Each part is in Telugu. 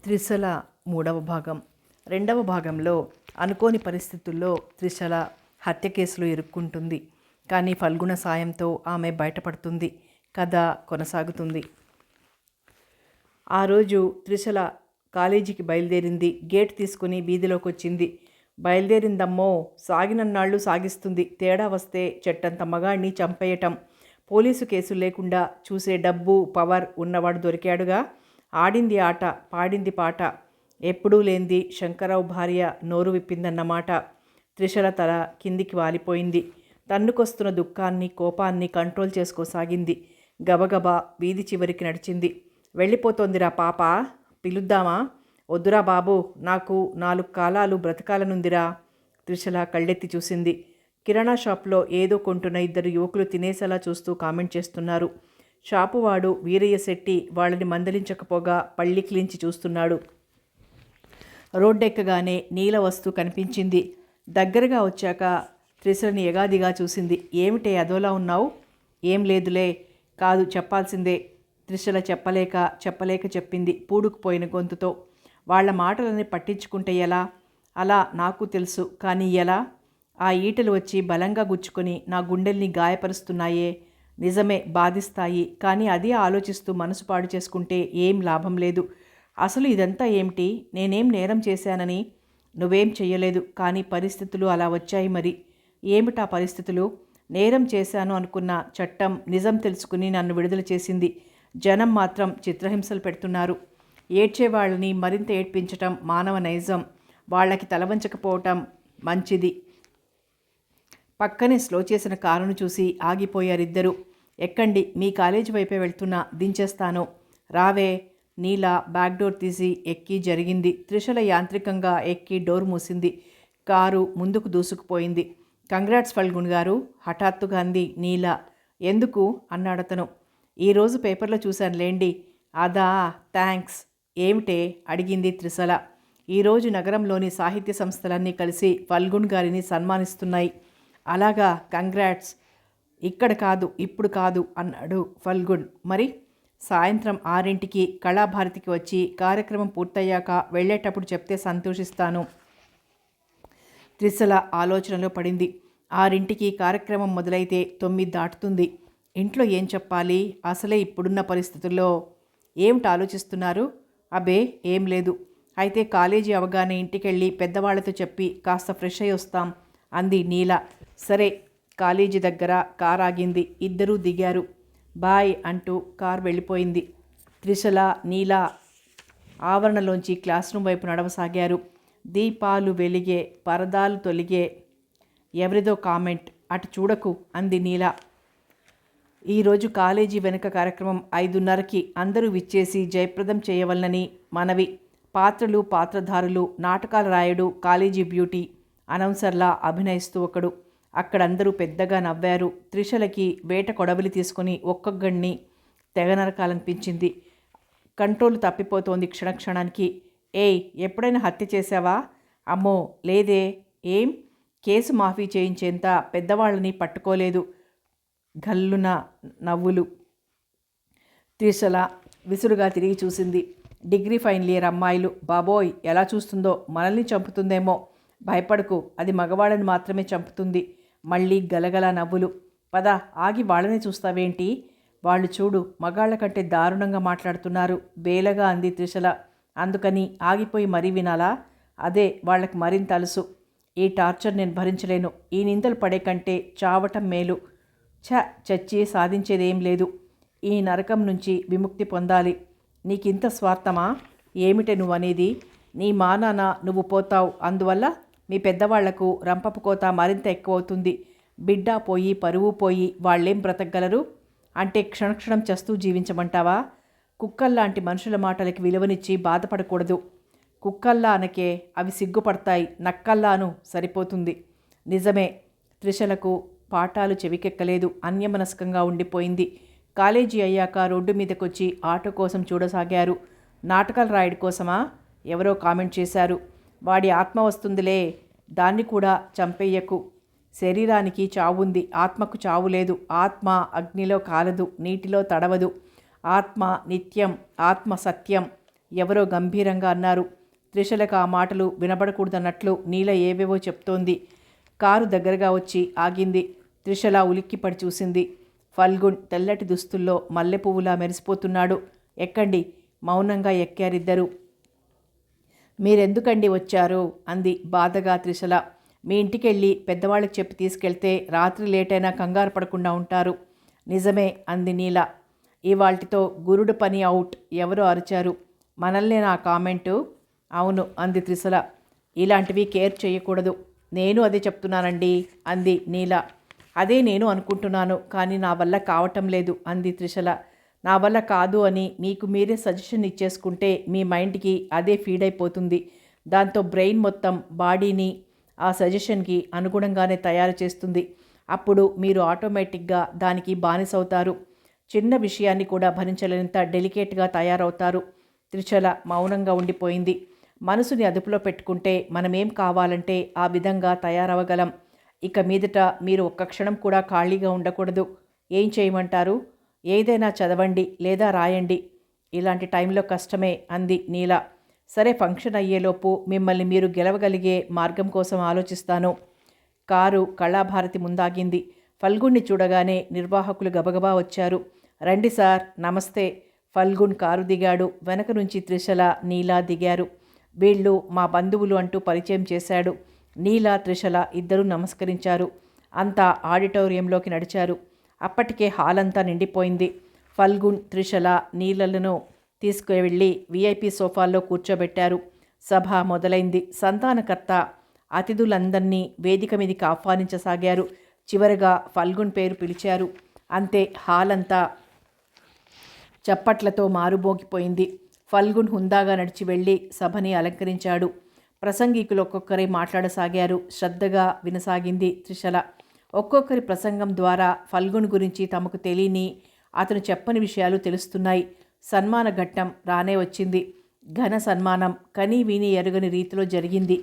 త్రిశల మూడవ భాగం. రెండవ భాగంలో అనుకోని పరిస్థితుల్లో త్రిశల హత్య కేసులో ఇరుక్కుంటుంది. కానీ ఫల్గుణ సాయంతో ఆమె బయటపడుతుంది. కథ కొనసాగుతుంది. ఆ రోజు త్రిశల కాలేజీకి బయలుదేరింది. గేట్ తీసుకుని వీధిలోకి వచ్చింది. బయలుదేరిందమ్మో, సాగినన్నాళ్ళు సాగిస్తుంది. తేడా వస్తే చెట్టంత మగాడిని చంపేయటం. పోలీసు కేసు లేకుండా చూసే డబ్బు, పవర్ ఉన్నవాడు దొరికాడుగా. ఆడింది ఆట, పాడింది పాట. ఎప్పుడూ లేంది శంకర్రావు భార్య నోరు విప్పిందన్నమాట. త్రిశల తల కిందికి వాలిపోయింది. తన్నుకొస్తున్న దుఃఖాన్ని, కోపాన్ని కంట్రోల్ చేసుకోసాగింది. గబగబా వీధి చివరికి నడిచింది. వెళ్ళిపోతోందిరా పాప, పిలుద్దామా? వద్దురా బాబు, నాకు 4 కాలాలు బ్రతకాలనుందిరా. త్రిశల కళ్ళెత్తి చూసింది. కిరాణా షాప్లో ఏదో కొంటున్న 2 యువకులు తినేసేలా చూస్తూ కామెంట్ చేస్తున్నారు. షాపువాడు వీరయ్య శెట్టి వాళ్ళని మందలించకపోగా పళ్ళికిలించి చూస్తున్నాడు. రోడ్డెక్కగానే నీల వస్తూ కనిపించింది. దగ్గరగా వచ్చాక త్రిశలని ఎగాదిగా చూసింది. ఏమిటే అదోలా ఉన్నావు? ఏం లేదులే. కాదు, చెప్పాల్సిందే. త్రిశల చెప్పలేక చెప్పింది పూడుకుపోయిన గొంతుతో. వాళ్ళ మాటలని పట్టించుకుంటే ఎలా? అలా నాకు తెలుసు, కానీ ఎలా? ఆ ఈటలు వచ్చి బలంగా గుచ్చుకొని నా గుండెల్ని గాయపరుస్తున్నాయే. నిజమే, బాధిస్తాయి. కానీ అది ఆలోచిస్తూ మనసు పాడు చేసుకుంటే ఏం లాభం లేదు. అసలు ఇదంతా ఏమిటి? నేనేం నేరం చేశానని? నువ్వేం చెయ్యలేదు, కానీ పరిస్థితులు అలా వచ్చాయి. మరి ఏమిటా పరిస్థితులు? నేరం చేశాను అనుకున్న చట్టం నిజం తెలుసుకుని నన్ను విడుదల చేసింది. జనం మాత్రం చిత్రహింసలు పెడుతున్నారు. ఏడ్చేవాళ్ళని మరింత ఏడ్పించటం మానవ నైజం. వాళ్ళకి తలవంచకపోవటం మంచిది. పక్కనే స్లో చేసిన కారును చూసి ఆగిపోయారిద్దరూ. ఎక్కండి, మీ కాలేజీ వైపే వెళ్తున్నా, దించేస్తాను. రావే. నీల బ్యాక్ డోర్ తీసి ఎక్కి జరిగింది. త్రిశల యాంత్రికంగా ఎక్కి డోర్ మూసింది. కారు ముందుకు దూసుకుపోయింది. కంగ్రాట్స్ ఫల్గుణ్ గారు, హఠాత్తుగా అంది నీల. ఎందుకు అన్నాడతను. ఈరోజు పేపర్లో చూశాను లేండి. అదా, థ్యాంక్స్. ఏమిటే అడిగింది త్రిశల. ఈరోజు నగరంలోని సాహిత్య సంస్థలన్నీ కలిసి ఫల్గుణ్ గారిని సన్మానిస్తున్నాయి. అలాగా, కంగ్రాట్స్. ఇక్కడ కాదు, ఇప్పుడు కాదు అన్నాడు ఫల్గుణ్. మరి సాయంత్రం 6ంటికి కళాభారతికి వచ్చి కార్యక్రమం పూర్తయ్యాక వెళ్ళేటప్పుడు చెప్తే సంతోషిస్తాను. త్రిశల ఆలోచనలో పడింది. 6ంటికి కార్యక్రమం మొదలైతే 9 దాటుతుంది. ఇంట్లో ఏం చెప్పాలి? అసలే ఇప్పుడున్న పరిస్థితుల్లో. ఏమిటి ఆలోచిస్తున్నారు? అబే ఏం లేదు. అయితే కాలేజీ అవగానే ఇంటికెళ్ళి పెద్దవాళ్లతో చెప్పి కాస్త ఫ్రెష్ అయ్యి వస్తాం అంది నీల. సరే. కాలేజీ దగ్గర కార్ ఆగింది. ఇద్దరూ దిగారు. బాయ్ అంటూ కార్ వెళ్ళిపోయింది. త్రిశల, నీల ఆవరణలోంచి క్లాస్ రూమ్ వైపు నడవసాగారు. దీపాలు వెలిగే, పరదాలు తొలిగే. ఎవరిదో కామెంట్. అటు చూడకు అంది నీల. ఈరోజు కాలేజీ వెనుక కార్యక్రమం 5:30కి అందరూ విచ్చేసి జయప్రదం చేయవలనని మనవి. పాత్రలు, పాత్రధారులు, నాటకాల రాయుడు, కాలేజీ బ్యూటీ, అనౌన్సర్లా అభినయిస్తూ ఒకడు. అక్కడందరూ పెద్దగా నవ్వారు. త్రిశలకి వేట కొడవలి తీసుకుని ఒక్కొక్కడిని తెగ నరకాలనిపించింది. కంట్రోల్ తప్పిపోతోంది క్షణక్షణానికి. ఏయ్, ఎప్పుడైనా హత్య చేశావా? అమ్మో లేదే. ఏం? కేసు మాఫీ చేయించేంత పెద్దవాళ్ళని పట్టుకోలేదు. గల్లున నవ్వులు. త్రిశల విసురుగా తిరిగి చూసింది. డిగ్రీ ఫైనల్ ఇయర్ అమ్మాయిలు. బాబోయ్, ఎలా చూస్తుందో! మనల్ని చంపుతుందేమో. భయపడకు, అది మగవాళ్ళని మాత్రమే చంపుతుంది. మళ్ళీ గలగల నవ్వులు. పద, ఆగి వాళ్ళనే చూస్తావేంటి? వాళ్ళు చూడు, మగాళ్ల కంటే దారుణంగా మాట్లాడుతున్నారు బేలగా అంది త్రిశల. అందుకని ఆగిపోయి మరీ వినాలా? అదే వాళ్ళకి మరింత అలుసు. ఈ టార్చర్ నేను భరించలేను. ఈ నిందలు పడే కంటే చావటం మేలు. చచ్చి సాధించేదేం లేదు. ఈ నరకం నుంచి విముక్తి పొందాలి. నీకింత స్వార్థమా? ఏమిటే నువ్వనేది? నీ మానాన నువ్వు పోతావు. అందువల్ల మీ పెద్దవాళ్లకు రంపపు కోత మరింత ఎక్కువవుతుంది. బిడ్డ పోయి, పరువు పోయి వాళ్ళేం బ్రతకగలరు? అంటే క్షణక్షణం చస్తూ జీవించమంటావా? కుక్కల్లాంటి మనుషుల మాటలకి విలువనిచ్చి బాధపడకూడదు. కుక్కల్లా అనకే, అవి సిగ్గుపడతాయి. నక్కల్లాను సరిపోతుంది. నిజమే. త్రిశలకు పాఠాలు చెవికెక్కలేదు. అన్యమనస్కంగా ఉండిపోయింది. కాలేజీ అయ్యాక రోడ్డు మీదకొచ్చి ఆటో కోసం చూడసాగారు. నాటకాల రాయుడి కోసమా? ఎవరో కామెంట్ చేశారు. వాడి ఆత్మ వస్తుందిలే, దాన్ని కూడా చంపెయ్యకు. శరీరానికి చావుంది, ఆత్మకు చావు లేదు. ఆత్మ అగ్నిలో కాలదు, నీటిలో తడవదు. ఆత్మ నిత్యం, ఆత్మ సత్యం. ఎవరో గంభీరంగా అన్నారు. త్రిషలకు ఆ మాటలు వినబడకూడదన్నట్లు నీల ఏవేవో చెప్తోంది. కారు దగ్గరగా వచ్చి ఆగింది. త్రిషల ఉలిక్కిపడి చూసింది. ఫల్గుణ్ తెల్లటి దుస్తుల్లో మల్లెపువ్వులా మెరిసిపోతున్నాడు. ఎక్కండి. మౌనంగా ఎక్కారిద్దరూ. మీరెందుకండి వచ్చారు అంది బాధగా త్రిషల. మీ ఇంటికెళ్ళి పెద్దవాళ్ళకి చెప్పి తీసుకెళ్తే రాత్రి లేటైనా కంగారు పడకుండా ఉంటారు. నిజమే అంది నీల. ఇవాల్టితో గురుడు పని అవుట్ ఎవరో అరిచారు. మనల్నే నా కామెంటు. అవును అంది త్రిషల. ఇలాంటివి కేర్ చేయకూడదు. నేను అదే చెప్తున్నానండి అంది నీల. అదే నేను అనుకుంటున్నాను, కానీ నా వల్ల కావటం లేదు అంది త్రిషల. నా వల్ల కాదు అని మీకు మీరే సజెషన్ ఇచ్చేసుకుంటే మీ మైండ్కి అదే ఫీడ్ అయిపోతుంది. దాంతో బ్రెయిన్ మొత్తం బాడీని ఆ సజెషన్కి అనుగుణంగానే తయారు చేస్తుంది. అప్పుడు మీరు ఆటోమేటిక్గా దానికి బానిసవుతారు. చిన్న విషయాన్ని కూడా భరించలేనంత డెలికేట్గా తయారవుతారు. త్రిషల మౌనంగా ఉండిపోయింది. మనసుని అదుపులో పెట్టుకుంటే మనమేం కావాలంటే ఆ విధంగా తయారవగలం. ఇక మీదట మీరు ఒక్క క్షణం కూడా ఖాళీగా ఉండకూడదు. ఏం చేయమంటారు? ఏదైనా చదవండి లేదా రాయండి. ఇలాంటి టైంలో కష్టమే అంది నీల. సరే, ఫంక్షన్ అయ్యేలోపు మిమ్మల్ని మీరు గెలవగలిగే మార్గం కోసం ఆలోచిస్తాను. కారు కళాభారతి ముందాగింది. ఫల్గుణ్ణి చూడగానే నిర్వాహకులు గబగబా వచ్చారు. రండి సార్, నమస్తే. ఫల్గుణ్ కారు దిగాడు. వెనక నుంచి త్రిషల, నీల దిగారు. వీళ్ళు మా బంధువులు అంటూ పరిచయం చేశాడు. నీల, త్రిషల ఇద్దరూ నమస్కరించారు. అంతా ఆడిటోరియంలోకి నడిచారు. అప్పటికే హాల్ అంతా నిండిపోయింది. ఫల్గుణ్, త్రిషల, నీలలను తీసుకువెళ్ళి విఐపి సోఫాల్లో కూర్చోబెట్టారు. సభ మొదలైంది. సంతానకర్త అతిథులందరినీ వేదిక మీదకి ఆహ్వానించసాగారు. చివరగా ఫల్గుణ్ పేరు పిలిచారు. అంతే, హాల్ అంతా చప్పట్లతో మారుమోగిపోయింది. ఫల్గుణ్ హుందాగా నడిచి వెళ్ళి సభని అలంకరించాడు. ప్రసంగికులు ఒక్కొక్కరే మాట్లాడసాగారు. శ్రద్ధగా వినసాగింది త్రిషల. ఒక్కొక్కరి ప్రసంగం ద్వారా ఫల్గుణ్ గురించి తమకు తెలియని, అతను చెప్పని విషయాలు తెలుస్తున్నాయి. సన్మాన ఘట్టం రానే వచ్చింది. ఘన సన్మానం కనీ విని ఎరుగని రీతిలో జరిగింది.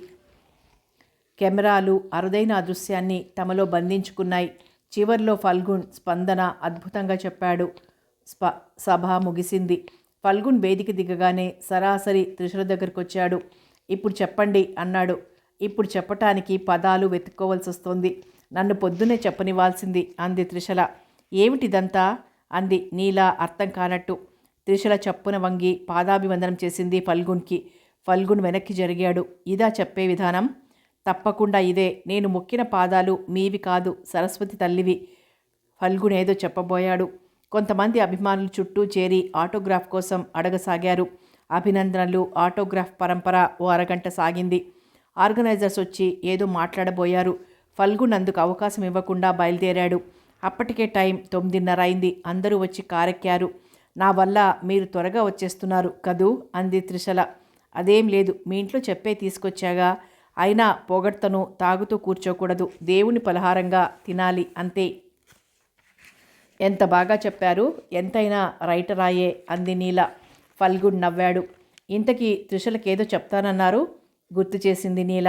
కెమెరాలు అరుదైన దృశ్యాన్ని తమలో బంధించుకున్నాయి. చివర్లో ఫల్గుణ్ స్పందన అద్భుతంగా చెప్పాడు. సభ ముగిసింది. ఫల్గుణ్ వేదిక దిగగానే సరాసరి త్రిషల దగ్గరకు వచ్చాడు. ఇప్పుడు చెప్పండి అన్నాడు. ఇప్పుడు చెప్పటానికి పదాలు వెతుక్కోవాల్సి వస్తోంది. నన్ను పొద్దునే చెప్పనివ్వాల్సింది అంది త్రిషల. ఏమిటిదంతా అంది నీల అర్థం కానట్టు. త్రిషల చప్పున వంగి పాదాభివందనం చేసింది ఫల్గుణ్కి. ఫల్గుణ్ వెనక్కి జరిగాడు. ఇదా చెప్పే విధానం? తప్పకుండా ఇదే. నేను మొక్కిన పాదాలు మీవి కాదు, సరస్వతి తల్లివి. ఫల్గుణ్ ఏదో చెప్పబోయాడు. కొంతమంది అభిమానులు చుట్టూ చేరి ఆటోగ్రాఫ్ కోసం అడగసాగారు. అభినందనలు, ఆటోగ్రాఫ్ పరంపర ఓ అరగంట సాగింది. ఆర్గనైజర్స్ వచ్చి ఏదో మాట్లాడబోయారు. ఫల్గుణ్ అందుకు అవకాశం ఇవ్వకుండా బయలుదేరాడు. అప్పటికే టైం 9:30 అయింది. అందరూ వచ్చి కారెక్కారు. నా వల్ల మీరు త్వరగా వచ్చేస్తున్నారు కదూ అంది త్రిషల. అదేం లేదు, మీ ఇంట్లో చెప్పే తీసుకొచ్చాగా. అయినా పొగడ్తను, తాగుతూ కూర్చోకూడదు. దేవుని పలహారంగా తినాలి అంతే. ఎంత బాగా చెప్పారు. ఎంతైనా రైటరాయే అంది నీల. ఫల్గుణ్ నవ్వాడు. ఇంతకీ త్రిషలకేదో చెప్తానన్నారు గుర్తు చేసింది నీల.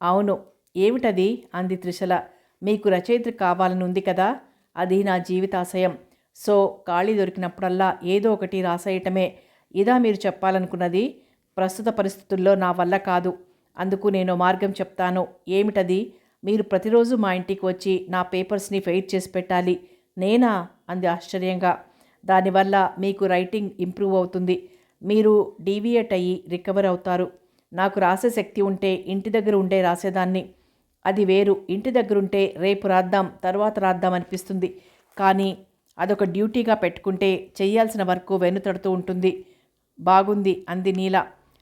అవును. ఏమిటది అంది త్రిషల. మీకు రచయిత్రి కావాలని ఉంది కదా. అది నా జీవితాశయం. సో ఖాళీ దొరికినప్పుడల్లా ఏదో ఒకటి రాసేయటమే. ఇదా మీరు చెప్పాలనుకున్నది? ప్రస్తుత పరిస్థితుల్లో నా వల్ల కాదు. అందుకు నేను మార్గం చెప్తాను. ఏమిటది? మీరు ప్రతిరోజు మా ఇంటికి వచ్చి నా పేపర్స్ని ఫెయిట్ చేసి పెట్టాలి. నేనా అంది ఆశ్చర్యంగా. దానివల్ల మీకు రైటింగ్ ఇంప్రూవ్ అవుతుంది. మీరు డీవియేట్ అయ్యి రికవర్ అవుతారు. నాకు రాసే శక్తి ఉంటే ఇంటి దగ్గర ఉండే రాసేదాన్ని. అది వేరు. ఇంటి దగ్గరుంటే రేపు రాద్దాం, తర్వాత రాద్దాం అనిపిస్తుంది. కానీ అదొక డ్యూటీగా పెట్టుకుంటే చెయ్యాల్సిన వర్క్ వెన్నుతడుతూ ఉంటుంది. బాగుంది అంది నీల.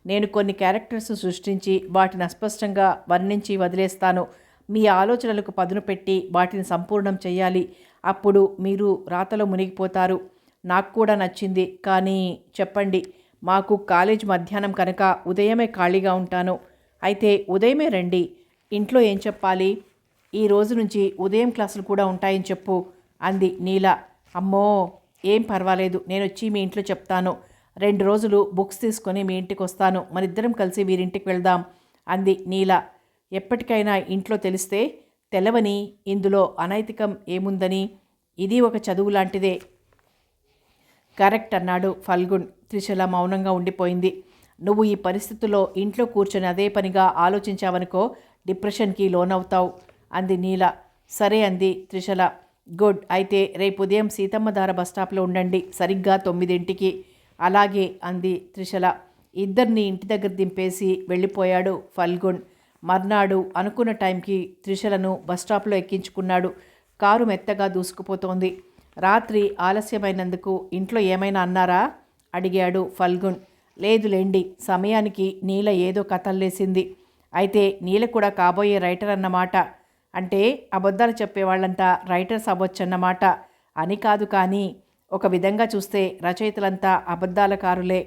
నేను కొన్ని క్యారెక్టర్స్ సృష్టించి వాటిని అస్పష్టంగా వర్ణించి వదిలేస్తాను. మీ ఆలోచనలకు పదును పెట్టి వాటిని సంపూర్ణం చెయ్యాలి. అప్పుడు మీరు రాతలో మునిగిపోతారు. నాకు కూడా నచ్చింది. కానీ చెప్పండి. మాకు కాలేజ్ మధ్యాహ్నం కనుక ఉదయమే ఖాళీగా ఉంటాను. అయితే ఉదయమే రండి. ఇంట్లో ఏం చెప్పాలి? ఈ రోజు నుంచి ఉదయం క్లాసులు కూడా ఉంటాయని చెప్పు అంది నీల. అమ్మో, ఏం పర్వాలేదు, నేను వచ్చి మీ ఇంట్లో చెప్తాను. 2 రోజులు బుక్స్ తీసుకొని మీ ఇంటికి వస్తాను. మనిద్దరం కలిసి వీరింటికి వెళ్దాం అంది నీల. ఎప్పటికైనా ఇంట్లో తెలిస్తే తెలవని ఇందులో అనైతికం ఏముందని, ఇది ఒక చదువు లాంటిదే. కరెక్ట్ అన్నాడు ఫల్గుణ్. త్రిషల మౌనంగా ఉండిపోయింది. నువ్వు ఈ పరిస్థితుల్లో ఇంట్లో కూర్చొని అదే పనిగా ఆలోచించావనుకో డిప్రెషన్కి లోనవుతావు అంది నీల. సరే అంది త్రిశల. గుడ్, అయితే రేపు ఉదయం సీతమ్మధార బస్టాప్లో ఉండండి, సరిగ్గా 9ంటికి. అలాగే అంది త్రిశల. ఇద్దరిని ఇంటి దగ్గర దింపేసి వెళ్ళిపోయాడు ఫల్గుణ్. మర్నాడు అనుకున్న టైంకి త్రిశలను బస్టాప్లో ఎక్కించుకున్నాడు. కారు మెత్తగా దూసుకుపోతోంది. రాత్రి ఆలస్యమైనందుకు ఇంట్లో ఏమైనా అన్నారా అడిగాడు ఫల్గుణ్. లేదులేండి, సమయానికి నీల ఏదో కథల్లేసింది. అయితే నీల కూడా కాబోయే రైటర్ అన్నమాట. అంటే అబద్ధాలు చెప్పేవాళ్ళంతా రైటర్స్ అవ్వచ్చన్నమాట అని కాదు, కానీ ఒక విధంగా చూస్తే రచయితలంతా అబద్ధాలకారులే.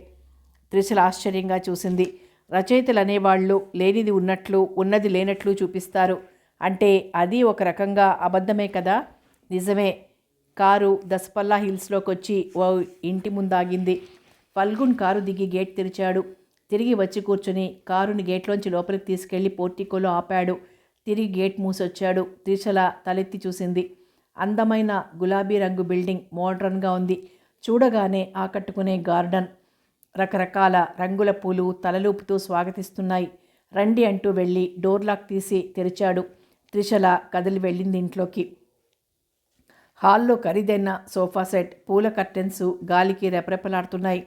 త్రిశల ఆశ్చర్యంగా చూసింది. రచయితలు అనేవాళ్ళు లేనిది ఉన్నట్లు, ఉన్నది లేనట్లు చూపిస్తారు. అంటే అది ఒక రకంగా అబద్ధమే కదా. నిజమే. కారు దసపల్లా హిల్స్లోకి వచ్చి ఓ ఇంటి ముందాగింది. ఫల్గుణ్ కారు దిగి గేట్ తెరిచాడు. తిరిగి వచ్చి కూర్చుని కారుని గేట్లోంచి లోపలికి తీసుకెళ్లి పోర్టికోలో ఆపాడు. తిరిగి గేట్ మూసొచ్చాడు. త్రిశల తలెత్తి చూసింది. అందమైన గులాబీ రంగు బిల్డింగ్ మోడ్రన్గా ఉంది. చూడగానే ఆకట్టుకునే గార్డెన్. రకరకాల రంగుల పూలు తలలూపుతూ స్వాగతిస్తున్నాయి. రండి అంటూ వెళ్ళి డోర్ లాక్ తీసి తెరిచాడు. త్రిశల కదిలి వెళ్ళింది ఇంట్లోకి. హాల్లో ఖరీదైన సోఫా సెట్, పూల కర్టెన్స్ గాలికి రెపరెపలాడుతున్నాయి.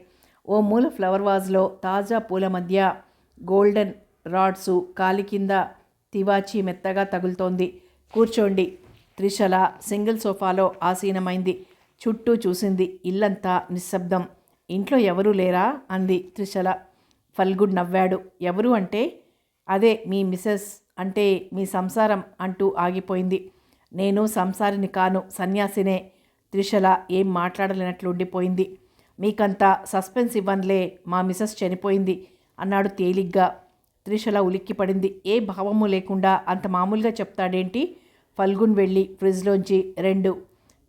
ఓ మూల ఫ్లవర్ వాజ్లో తాజా పూల మధ్య గోల్డెన్ రాడ్సు కాలి కింద తివాచి మెత్తగా తగులుతోంది. కూర్చోండి. త్రిశల సింగిల్ సోఫాలో ఆసీనమైంది. చుట్టూ చూసింది. ఇల్లంతా నిశ్శబ్దం. ఇంట్లో ఎవరూ లేరా అంది త్రిశల. ఫల్గుణ్ నవ్వాడు. ఎవరు అంటే అదే మీ మిసెస్, అంటే మీ సంసారం అంటూ ఆగిపోయింది. నేను సంసారిని కాను, సన్యాసినే. త్రిశల ఏం మాట్లాడలేనట్లు ఉండిపోయింది. మీకంతా సస్పెన్స్ ఇవ్వనులే, మా మిసెస్ చనిపోయింది అన్నాడు తేలిగ్గా. త్రిశల ఉలిక్కిపడింది. ఏ భావము లేకుండా అంత మామూలుగా చెప్తాడేంటి? ఫల్గుణ్ వెళ్ళి ఫ్రిడ్జ్లోంచి 2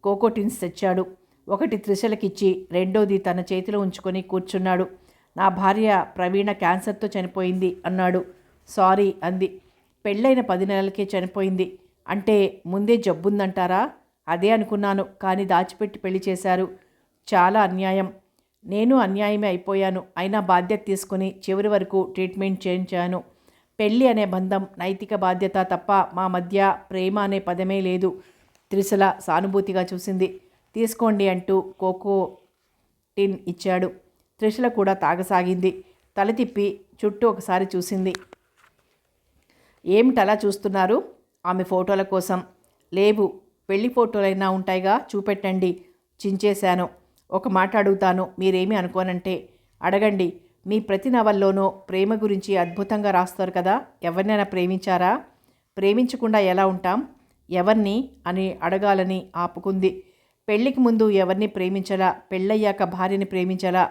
కోకోటిన్స్ తెచ్చాడు. ఒకటి త్రిశలకిచ్చి రెండోది తన చేతిలో ఉంచుకొని కూర్చున్నాడు. నా భార్య ప్రవీణ క్యాన్సర్తో చనిపోయింది అన్నాడు. సారీ అంది. పెళ్ళైన 10 నెలలకే చనిపోయింది అంటే ముందే జబ్బుందంటారా? అదే అనుకున్నాను, కానీ దాచిపెట్టి పెళ్లి చేశారు. చాలా అన్యాయం. నేను అన్యాయమే అయిపోయాను. అయినా బాధ్యత తీసుకుని చివరి వరకు ట్రీట్మెంట్ చేయించాను. పెళ్ళి అనే బంధం నైతిక బాధ్యత తప్ప మా మధ్య ప్రేమ అనే పదమే లేదు. త్రిశల సానుభూతిగా చూసింది. తీసుకోండి అంటూ కోకో టిన్ ఇచ్చాడు. త్రిశల కూడా తాగసాగింది. తల తిప్పి చుట్టూ ఒకసారి చూసింది. ఏమిటలా చూస్తున్నారు? ఆమె ఫోటోల కోసం. లేవు, పెళ్లి ఫోటోలైనా ఉంటాయిగా, చూపెట్టండి. చించేశాను. ఒక మాట అడుగుతాను, మీరేమీ అనుకోనంటే. అడగండి. మీ ప్రతి నవల్లోనూ ప్రేమ గురించి అద్భుతంగా రాస్తారు కదా. ఎవరినైనా ప్రేమించారా? ప్రేమించకుండా ఎలా ఉంటాం? ఎవరిని అని అడగాలని ఆపుకుంది. పెళ్లికి ముందు ఎవరిని ప్రేమించలా, పెళ్ళయ్యాక భార్యని ప్రేమించలా,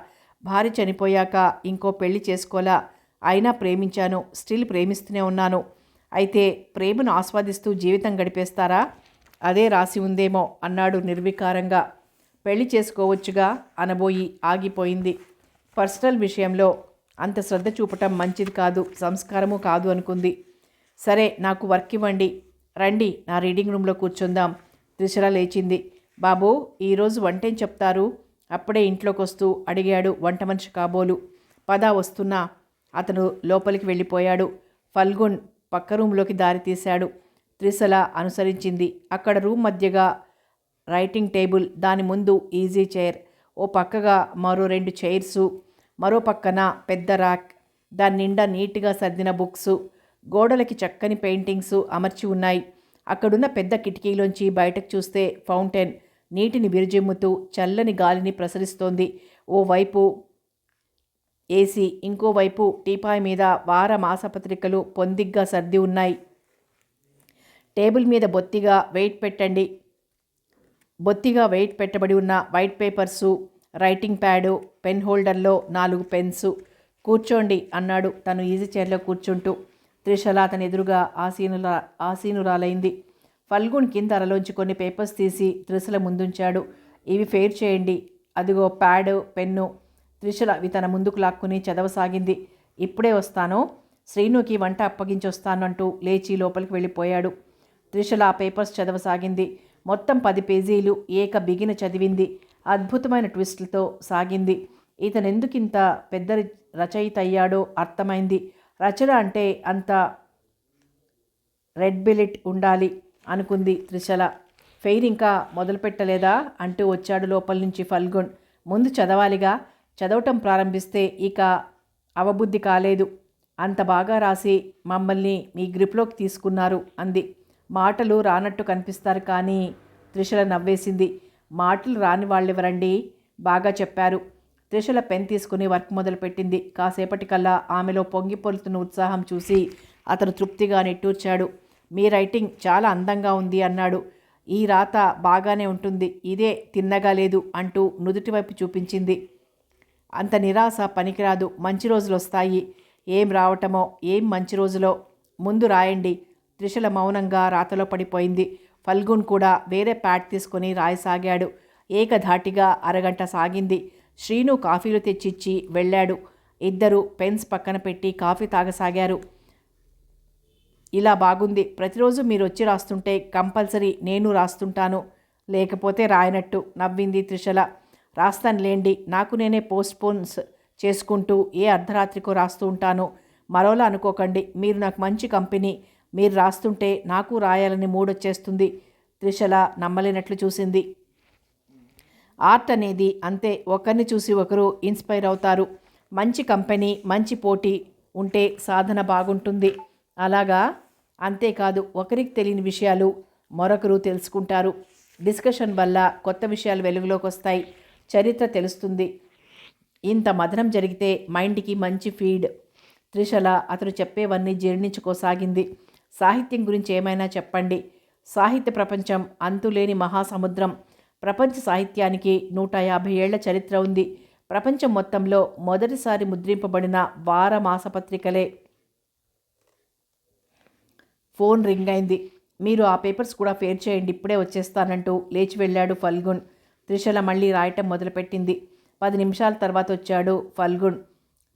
భార్య చనిపోయాక ఇంకో పెళ్లి చేసుకోలా. అయినా ప్రేమించాను, స్టిల్ ప్రేమిస్తూనే ఉన్నాను. అయితే ప్రేమను ఆస్వాదిస్తూ జీవితం గడిపేస్తారా? అదే రాసి ఉందేమో అన్నాడు నిర్వికారంగా. పెళ్లి చేసుకోవచ్చుగా అనబోయి ఆగిపోయింది. పర్సనల్ విషయంలో అంత శ్రద్ధ చూపటం మంచిది కాదు, సంస్కారము కాదు అనుకుంది. సరే, నాకు వర్క్ ఇవ్వండి. రండి, నా రీడింగ్ రూమ్లో కూర్చుందాం. త్రిశల లేచింది. బాబు, ఈరోజు వంటేం చెప్తారు? అప్పుడే ఇంట్లోకి వస్తూ అడిగాడు వంట మనిషి కాబోలు. పద, వస్తున్నా. అతను లోపలికి వెళ్ళిపోయాడు. ఫల్గుణ్ పక్క రూమ్లోకి దారి తీశాడు. త్రిశల అనుసరించింది. అక్కడ రూమ్ మధ్యగా రైటింగ్ టేబుల్, దాని ముందు ఈజీ చైర్, ఓ పక్కగా మరో 2 చైర్సు, మరో పక్కన పెద్ద ర్యాక్, దాని నిండా నీట్గా సర్దిన బుక్సు, గోడలకి చక్కని పెయింటింగ్స్ అమర్చి ఉన్నాయి. అక్కడున్న పెద్ద కిటికీలోంచి బయటకు చూస్తే ఫౌంటైన్ నీటిని విరజిమ్ముతూ చల్లని గాలిని ప్రసరిస్తోంది. ఓవైపు ఏసీ, ఇంకోవైపు టీపాయ్ మీద వార మాసపత్రికలు పొందిగ్గా సర్ది ఉన్నాయి. టేబుల్ మీద బొత్తిగా వెయిట్ పెట్టబడి ఉన్న white papers, writing pad, pen హోల్డర్లో 4 పెన్స్. కూర్చోండి అన్నాడు తను ఈజీ చైర్లో కూర్చుంటూ. త్రిశల అతని ఎదురుగా ఆసీనురాలైంది. ఫల్గుణ్ కింద అరలోంచి కొన్ని పేపర్స్ తీసి త్రిశల ముందుంచాడు. ఇవి ఫెయిర్ చేయండి. అదిగో ప్యాడ్, పెన్ను. త్రిశల అవి తన ముందుకు లాక్కుని చదవసాగింది. ఇప్పుడే వస్తాను, శ్రీనుకి వంట అప్పగించొస్తాను అంటూ లేచి లోపలికి వెళ్ళిపోయాడు. త్రిశల ఆ పేపర్స్ చదవసాగింది. మొత్తం 10 పేజీలు ఏక బిగిన చదివింది. అద్భుతమైన ట్విస్టులతో సాగింది. ఇతనెందుకింత పెద్ద రచయిత అయ్యాడో అర్థమైంది. రచన అంటే అంత రెడ్ బిలెట్ ఉండాలి అనుకుంది త్రిశల. ఫెయిర్ ఇంకా మొదలుపెట్టలేదా అంటూ వచ్చాడు లోపల నుంచి ఫల్గుణ్. ముందు చదవాలిగా, చదవటం ప్రారంభిస్తే ఇక అవబుద్ధి కాలేదు. అంత బాగా రాసి మమ్మల్ని మీ గ్రిప్లోకి తీసుకున్నారు అంది. మాటలు రానట్టు కనిపిస్తారు కానీ త్రిశల నవ్వేసింది. మాటలు రాని వాళ్ళెవరండి, బాగా చెప్పారు. త్రిశల పెన్ తీసుకుని వర్క్ మొదలుపెట్టింది. కాసేపటికల్లా ఆమెలో పొంగి పొలుతున్న ఉత్సాహం చూసి అతను తృప్తిగా నిట్టూర్చాడు. మీ రైటింగ్ చాలా అందంగా ఉంది అన్నాడు. ఈ రాత బాగానే ఉంటుంది, ఇదే తిన్నగా లేదు అంటూ నుదుటివైపు చూపించింది. అంత నిరాశ పనికిరాదు, మంచి రోజులు వస్తాయి. ఏం రావటమో, ఏం మంచి రోజులో, ముందు రాయండి. త్రిశల మౌనంగా రాతలో పడిపోయింది. ఫల్గుణ్ కూడా వేరే ప్యాడ్ తీసుకొని రాయసాగాడు. ఏకధాటిగా అరగంట సాగింది. శ్రీను కాఫీలు తెచ్చిచ్చి వెళ్ళాడు. ఇద్దరు పెన్స్ పక్కన పెట్టి కాఫీ తాగసాగారు. ఇలా బాగుంది, ప్రతిరోజు మీరు వచ్చి రాస్తుంటే కంపల్సరీ నేను రాస్తుంటాను, లేకపోతే రాయనట్టు నవ్వింది త్రిశల. రాస్తానులేండి, నాకు నేనే పోస్ట్పోన్స్ చేసుకుంటూ ఏ అర్ధరాత్రికో రాస్తూ ఉంటాను. మరోలా అనుకోకండి, మీరు నాకు మంచి కంపెనీ. మీరు రాస్తుంటే నాకు రాయాలని మూడొచ్చేస్తుంది. త్రిశల నమ్మలేనట్లు చూసింది. ఆర్ట్ అనేది అంతే, ఒకరిని చూసి ఒకరు ఇన్స్పైర్ అవుతారు. మంచి కంపెనీ, మంచి పోటీ ఉంటే సాధన బాగుంటుంది. అలాగా, అంతేకాదు ఒకరికి తెలియని విషయాలు మరొకరు తెలుసుకుంటారు. డిస్కషన్ వల్ల కొత్త విషయాలు వెలుగులోకి వస్తాయి, చరిత్ర తెలుస్తుంది. ఇంత మదనం జరిగితే మైండ్కి మంచి ఫీడ్. త్రిశల అతను చెప్పేవన్నీ జీర్ణించుకోసాగింది. సాహిత్యం గురించి ఏమైనా చెప్పండి. సాహిత్య ప్రపంచం అంతులేని మహాసముద్రం. ప్రపంచ సాహిత్యానికి 150 ఏళ్ల చరిత్ర ఉంది. ప్రపంచం మొత్తంలో మొదటిసారి ముద్రింపబడిన వార మాసపత్రికలే. ఫోన్ రింగ్ అయింది. మీరు ఆ పేపర్స్ కూడా ఫేర్ చేయండి, ఇప్పుడే వచ్చేస్తానంటూ లేచి వెళ్ళాడు ఫల్గుణ్. త్రిశల మళ్ళీ రాయటం మొదలుపెట్టింది. 10 నిమిషాల తర్వాత వచ్చాడు ఫల్గుణ్.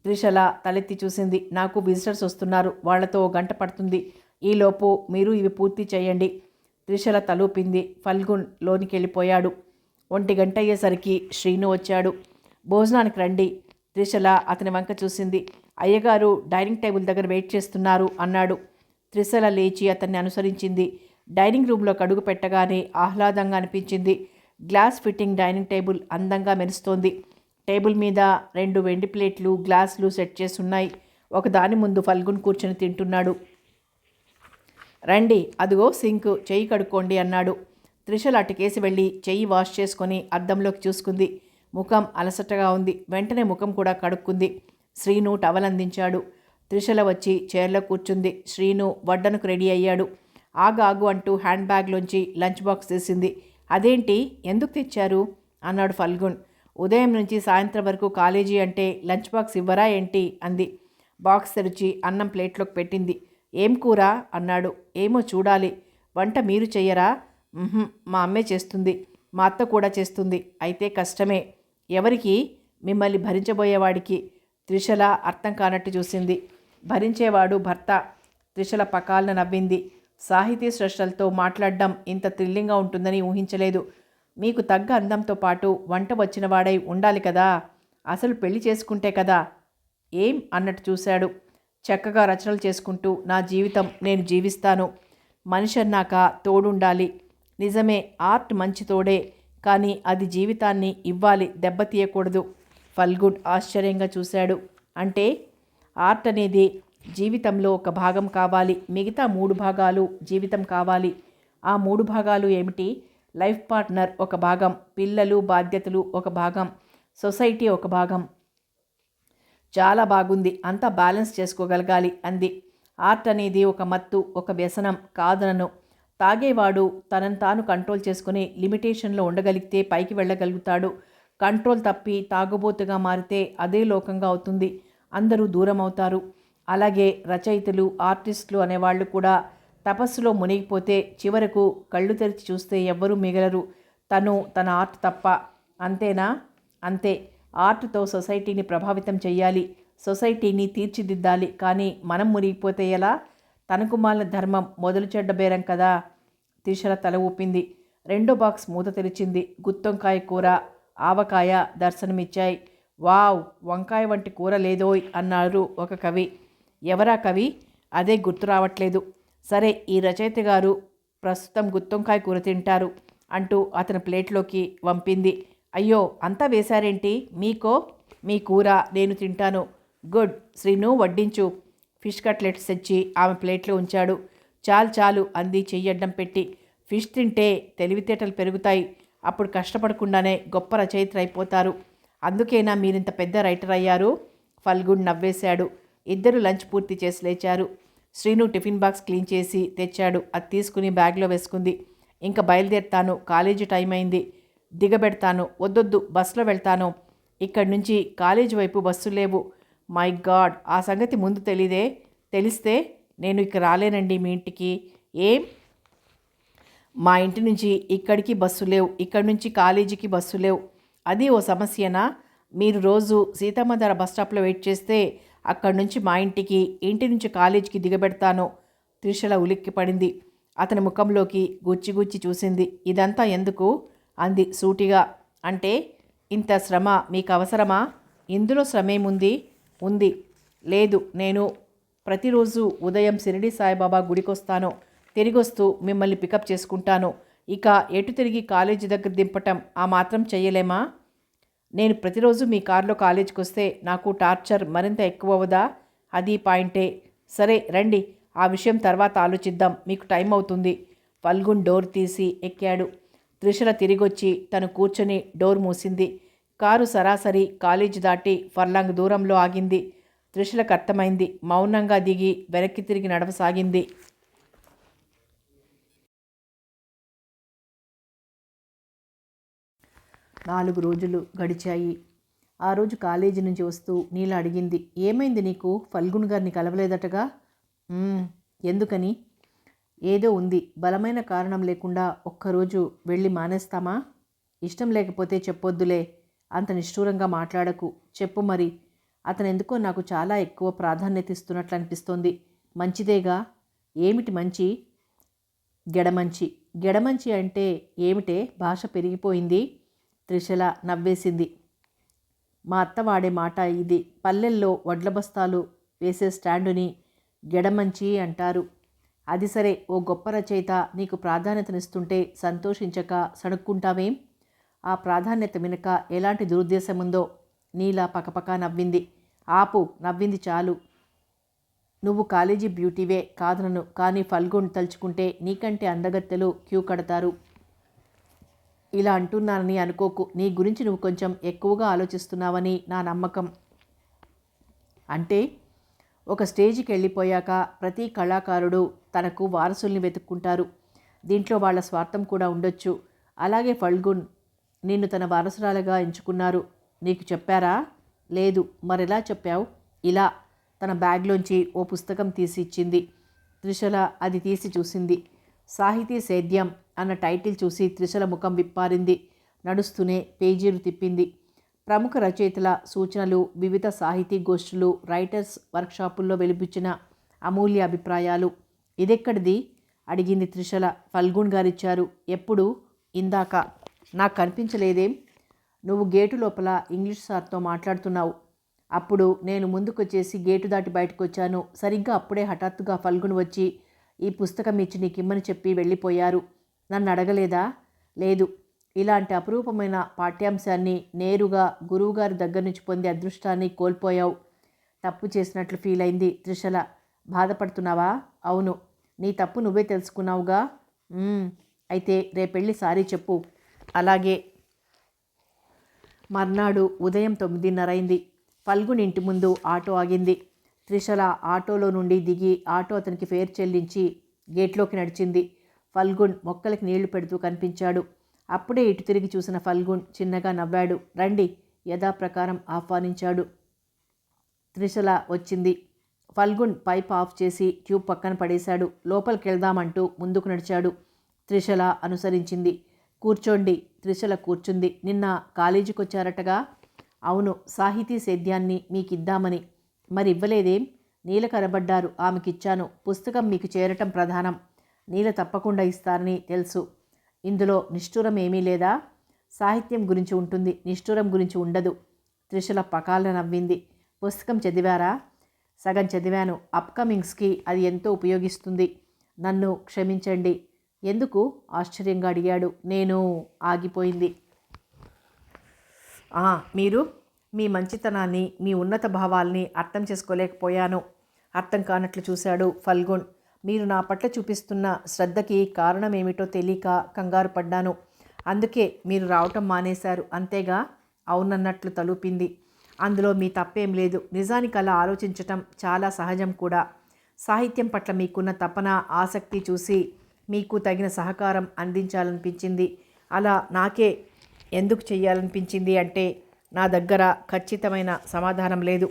త్రిశల తలెత్తి చూసింది. నాకు విజిటర్స్ వస్తున్నారు, వాళ్లతో 1 గంట పడుతుంది. ఈలోపు మీరు ఇవి పూర్తి చేయండి. త్రిశల తలూపింది. ఫల్గుణ్ లోనికి వెళ్ళిపోయాడు. 1 గంట అయ్యేసరికి శ్రీను వచ్చాడు. భోజనానికి రండి. త్రిశల అతని వంక చూసింది. అయ్యగారు డైనింగ్ టేబుల్ దగ్గర వెయిట్ చేస్తున్నారు అన్నాడు. త్రిశల లేచి అతన్ని అనుసరించింది. డైనింగ్ రూమ్లో అడుగు పెట్టగానే ఆహ్లాదంగా అనిపించింది. గ్లాస్ ఫిట్టింగ్ డైనింగ్ టేబుల్ అందంగా మెరుస్తోంది. టేబుల్ మీద 2 వెండి ప్లేట్లు, గ్లాసులు సెట్ చేసున్నాయి. ఒకదాని ముందు ఫల్గుణ్ కూర్చొని తింటున్నాడు. రండి, అదిగో సింక్, చెయ్యి కడుక్కోండి అన్నాడు. త్రిశల అటుకేసి వెళ్ళి చెయ్యి వాష్ చేసుకొని అద్దంలోకి చూసుకుంది. ముఖం అలసటగా ఉంది. వెంటనే ముఖం కూడా కడుక్కుంది. శ్రీను టవల్ అందించాడు. త్రిశల వచ్చి చైర్లో కూర్చుంది. శ్రీను వడ్డనకు రెడీ అయ్యాడు. ఆగు అంటూ హ్యాండ్ బ్యాగ్లోంచి లంచ్ బాక్స్ తీసింది. అదేంటి, ఎందుకు తెచ్చారు అన్నాడు ఫల్గుణ్. ఉదయం నుంచి సాయంత్రం వరకు కాలేజీ అంటే లంచ్ బాక్స్ ఇవ్వరా ఏంటి అంది. బాక్స్ తెరిచి అన్నం ప్లేట్లోకి పెట్టింది. ఏం కూర అన్నాడు. ఏమో చూడాలి. వంట మీరు చెయ్యరా? మా అమ్మే చేస్తుంది. మా అత్త కూడా చేస్తుంది. అయితే కష్టమే. ఎవరికి? మిమ్మల్ని భరించబోయేవాడికి. త్రిశల అర్థం కానట్టు చూసింది. భరించేవాడు భర్త. త్రిశల పకాలను నవ్వింది. సాహితీ సృష్టలతో మాట్లాడడం ఇంత థ్రిల్లింగ్గా ఉంటుందని ఊహించలేదు. మీకు తగ్గ అందంతో పాటు వంట వచ్చిన వాడై ఉండాలి కదా. అసలు పెళ్లి చేసుకుంటే కదా. ఏం అన్నట్టు చూశాడు. చక్కగా రచనలు చేసుకుంటూ నా జీవితం నేను జీవిస్తాను. మనిషి అన్నాక తోడుండాలి. నిజమే, ఆర్ట్ మంచి తోడే, కానీ అది జీవితాన్ని ఇవ్వాలి, దెబ్బతీయకూడదు. ఫల్గుణ్ ఆశ్చర్యంగా చూశాడు. అంటే ఆర్ట్ అనేది జీవితంలో ఒక భాగం కావాలి, మిగతా 3 భాగాలు జీవితం కావాలి. ఆ 3 భాగాలు ఏమిటి? లైఫ్ పార్ట్నర్ ఒక భాగం, పిల్లలు బాధ్యతలు ఒక భాగం, సొసైటీ ఒక భాగం. చాలా బాగుంది, అంతా బ్యాలెన్స్ చేసుకోగలగాలి అంది. ఆర్ట్ అనేది ఒక మత్తు, ఒక వ్యసనం కాదనను. తాగేవాడు తనను తాను కంట్రోల్ చేసుకుని లిమిటేషన్లో ఉండగలిగితే పైకి వెళ్ళగలుగుతాడు. కంట్రోల్ తప్పి తాగుబోతుగా మారితే అదే లోకంగా అవుతుంది, అందరూ దూరం అవుతారు. అలాగే రచయితలు, ఆర్టిస్టులు అనేవాళ్ళు కూడా తపస్సులో మునిగిపోతే చివరకు కళ్ళు తెరిచి చూస్తే ఎవ్వరూ మిగలరు, తన ఆర్ట్ తప్ప. అంతేనా? అంతే. ఆర్ట్తో సొసైటీని ప్రభావితం చెయ్యాలి, సొసైటీని తీర్చిదిద్దాలి. కానీ మనం మునిగిపోతే ఎలా? తనకు మాలిన ధర్మం మొదలు చెడ్డ బేరం కదా. త్రిశల తల ఊపింది. 2వ బాక్స్ మూత తెరిచింది. గుత్తొంకాయ కూర, ఆవకాయ దర్శనమిచ్చాయి. వావ్, వంకాయ వంటి కూర లేదోయ్ అన్నారు ఒక కవి. ఎవరా కవి? అదే గుర్తు రావట్లేదు. సరే, ఈ రచయిత గారు ప్రస్తుతం గుత్తొంకాయ కూర తింటారు అంటూ అతని ప్లేట్లోకి వంపింది. అయ్యో, అంతా వేశారేంటి? మీకో? మీ కూర నేను తింటాను. గుడ్. శ్రీను, వడ్డించు. ఫిష్ కట్లెట్స్ తెచ్చి ఆమె ప్లేట్లో ఉంచాడు. చాలు చాలు అంది చెయ్యడ్డం పెట్టి. ఫిష్ తింటే తెలివితేటలు పెరుగుతాయి. అప్పుడు కష్టపడకుండానే గొప్ప రచయిత అయిపోతారు. అందుకేనా మీరింత పెద్ద రైటర్ అయ్యారు? ఫల్గుణ్ నవ్వేశాడు. ఇద్దరు లంచ్ పూర్తి చేసి లేచారు. శ్రీను టిఫిన్ బాక్స్ క్లీన్ చేసి తెచ్చాడు. అది తీసుకుని బ్యాగ్లో వేసుకుంది. ఇంకా బయలుదేరుతాను, కాలేజీ టైం అయింది. దిగబెడతాను. వద్దొద్దు, బస్సులో వెళ్తాను. ఇక్కడి నుంచి కాలేజీ వైపు బస్సు లేవు. మై గాడ్, ఆ సంగతి ముందు తెలీదే. తెలిస్తే నేను ఇక రాలేనండి మీ ఇంటికి. ఏం? మా ఇంటి నుంచి ఇక్కడికి బస్సు లేవు, ఇక్కడి నుంచి కాలేజీకి బస్సు లేవు. అది ఓ సమస్యనా? మీరు రోజు సీతమ్మధార బస్ స్టాప్లో వెయిట్ చేస్తే అక్కడి నుంచి మా ఇంటికి, ఇంటి నుంచి కాలేజీకి దిగబెడతాను. త్రిషల ఉలిక్కి పడింది. అతని ముఖంలోకి గుచ్చి గుచ్చి చూసింది. ఇదంతా ఎందుకు అంది సూటిగా. అంటే ఇంత శ్రమ మీకు అవసరమా? ఇందులో శ్రమేముంది? ఉంది. లేదు, నేను ప్రతిరోజు ఉదయం షిరిడి సాయిబాబా గుడికొస్తాను. తిరిగొస్తూ మిమ్మల్ని పికప్ చేసుకుంటాను. ఇక ఎటు తిరిగి కాలేజీ దగ్గర దింపటం ఆ మాత్రం చెయ్యలేమా? నేను ప్రతిరోజు మీ కారులో కాలేజీకి వస్తే నాకు టార్చర్ మరింత ఎక్కువ అవ్వదా? అది పాయింటే. సరే రండి, ఆ విషయం తర్వాత ఆలోచిద్దాం. మీకు టైం అవుతుంది. ఫల్గున్ డోర్ తీసి ఎక్కాడు. త్రిషల తిరిగొచ్చి తను కూర్చొని డోర్ మూసింది. కారు సరాసరి కాలేజీ దాటి ఫర్లాంగ్ దూరంలో ఆగింది. త్రిషలకు అర్థమైంది. మౌనంగా దిగి వెనక్కి తిరిగి నడవసాగింది. 4 రోజులు గడిచాయి. ఆ రోజు కాలేజీ నుంచి వస్తూ నీల అడిగింది. ఏమైంది నీకు? ఫల్గున్ గారిని కలవలేదటగా? ఎందుకని? ఏదో ఉంది. బలమైన కారణం లేకుండా ఒక్కరోజు వెళ్ళి మానేస్తామా? ఇష్టం లేకపోతే చెప్పొద్దులే. అంత నిష్ఠూరంగా మాట్లాడకు. చెప్పు మరి. అతను ఎందుకో నాకు చాలా ఎక్కువ ప్రాధాన్యత ఇస్తున్నట్లు అనిపిస్తోంది. మంచిదేగా? ఏమిటి మంచి? గెడమంచి. గెడమంచి అంటే ఏమిటే? భాష పెరిగిపోయింది. త్రిషల నవ్వేసింది. మా అత్త వాడే మాట ఇది. పల్లెల్లో వడ్ల బస్తాలు వేసే స్టాండుని గెడమంచి అంటారు. అది సరే, ఓ గొప్ప రచయిత నీకు ప్రాధాన్యతనిస్తుంటే సంతోషించక సణుక్కుంటావేం? ఆ ప్రాధాన్యత వెనుక ఎలాంటి దురుద్దేశముందో. నీల పకపక నవ్వింది. ఆపు, నవ్వింది చాలు. నువ్వు కాలేజీ బ్యూటీవే, కాదనను. కానీ ఫల్గున్ తలుచుకుంటే నీకంటే అందగత్తెలు క్యూ కడతారు. ఇలా అంటున్నానని అనుకోకు. నీ గురించి నువ్వు కొంచెం ఎక్కువగా ఆలోచిస్తున్నావని నా నమ్మకం. అంటే ఒక స్టేజికి వెళ్ళిపోయాక ప్రతి కళాకారుడు తనకు వారసుల్ని వెతుక్కుంటారు. దీంట్లో వాళ్ళ స్వార్థం కూడా ఉండొచ్చు. అలాగే ఫల్గున్ నిన్ను తన వారసురాలుగా ఎంచుకున్నారు. నీకు చెప్పారా? లేదు. మరెలా చెప్పావు? ఇలా. తన బ్యాగ్లోంచి ఓ పుస్తకం తీసి ఇచ్చింది. త్రిషల అది తీసి చూసింది. సాహితీ సేద్యం అన్న టైటిల్ చూసి త్రిషల ముఖం విప్పారింది. నడుస్తూనే పేజీలు తిప్పింది. ప్రముఖ రచయితల సూచనలు, వివిధ సాహితీ గోష్ఠులు, రైటర్స్ వర్క్షాపుల్లో వెలిపించిన అమూల్య అభిప్రాయాలు. ఇదెక్కడిది? అడిగింది త్రిషల. ఫల్గున్ గారిచ్చారు. ఎప్పుడు? ఇందాక. నాకు కనిపించలేదేం? నువ్వు గేటు లోపల ఇంగ్లీష్ సార్తో మాట్లాడుతున్నావు. అప్పుడు నేను ముందుకొచ్చేసి గేటు దాటి బయటకు వచ్చాను. సరిగ్గా అప్పుడే హఠాత్తుగా ఫల్గున్ వచ్చి ఈ పుస్తకం ఇచ్చి నీకిమ్మని చెప్పి వెళ్ళిపోయారు. నన్ను అడగలేదా? లేదు. ఇలాంటి అపురూపమైన పాఠ్యాంశాన్ని నేరుగా గురువుగారి దగ్గర నుంచి పొందే అదృష్టాన్ని కోల్పోయావు. తప్పు చేసినట్లు ఫీల్ అయింది త్రిషల. బాధపడుతున్నావా? అవును. నీ తప్పు నువ్వే తెలుసుకున్నావుగా. అయితే రేపెళ్ళి సారీ చెప్పు. అలాగే. మర్నాడు ఉదయం 9:30 అయింది. ఫల్గున్ ఇంటి ముందు ఆటో ఆగింది. త్రిషల ఆటోలో నుండి దిగి ఆటో అతనికి ఫేర్ చెల్లించి గేట్లోకి నడిచింది. ఫల్గున్ మొక్కలకి నీళ్లు పెడుతూ కనిపించాడు. అప్పుడే ఇటు తిరిగి చూసిన ఫల్గున్ చిన్నగా నవ్వాడు. రండి, యథాప్రకారం ఆహ్వానించాడు. త్రిషల వచ్చింది. ఫల్గున్ పైప్ ఆఫ్ చేసి ట్యూబ్ పక్కన పడేశాడు. లోపలికి వెళ్దామంటూ ముందుకు నడిచాడు. త్రిషల అనుసరించింది. కూర్చోండి. త్రిషల కూర్చుంది. నిన్న కాలేజీకి వచ్చారటగా? అవును, సాహితీ సేద్యాన్ని మీకిద్దామని. మరి ఇవ్వలేదేం? నీల కనబడ్డారు, ఆమెకిచ్చాను. పుస్తకం మీకు చేరటం ప్రధానం. నీల తప్పకుండా ఇస్తారని తెలుసు. ఇందులో నిష్ఠూరం ఏమీ లేదా? సాహిత్యం గురించి ఉంటుంది, నిష్ఠూరం గురించి ఉండదు. త్రిషల పకాల నవ్వింది. పుస్తకం చదివారా? సగం చదివాను. అప్కమింగ్స్కి అది ఎంతో ఉపయోగిస్తుంది. నన్ను క్షమించండి. ఎందుకు? ఆశ్చర్యంగా అడిగాడు. నేను ఆగిపోయింది. మీరు మీ మంచితనాన్ని, మీ ఉన్నత భావాల్ని అర్థం చేసుకోలేకపోయాను. అర్థం కానట్లు చూశాడు ఫల్గుణ్. మీరు నా పట్ల చూపిస్తున్న శ్రద్ధకి కారణం ఏమిటో తెలియక కంగారు పడ్డాను. అందుకే మీరు రావటం మానేశారు, అంతేగా? అవునన్నట్లు తలూపింది. అందులో మీ తప్పేం లేదు. నిజానికి అలా ఆలోచించటం చాలా సహజం కూడా. సాహిత్యం పట్ల మీకున్న తపన, ఆసక్తి చూసి మీకు తగిన సహకారం అందించాలనిపించింది. అలా నాకే ఎందుకు చెయ్యాలనిపించింది అంటే నా దగ్గర ఖచ్చితమైన సమాధానం లేదు.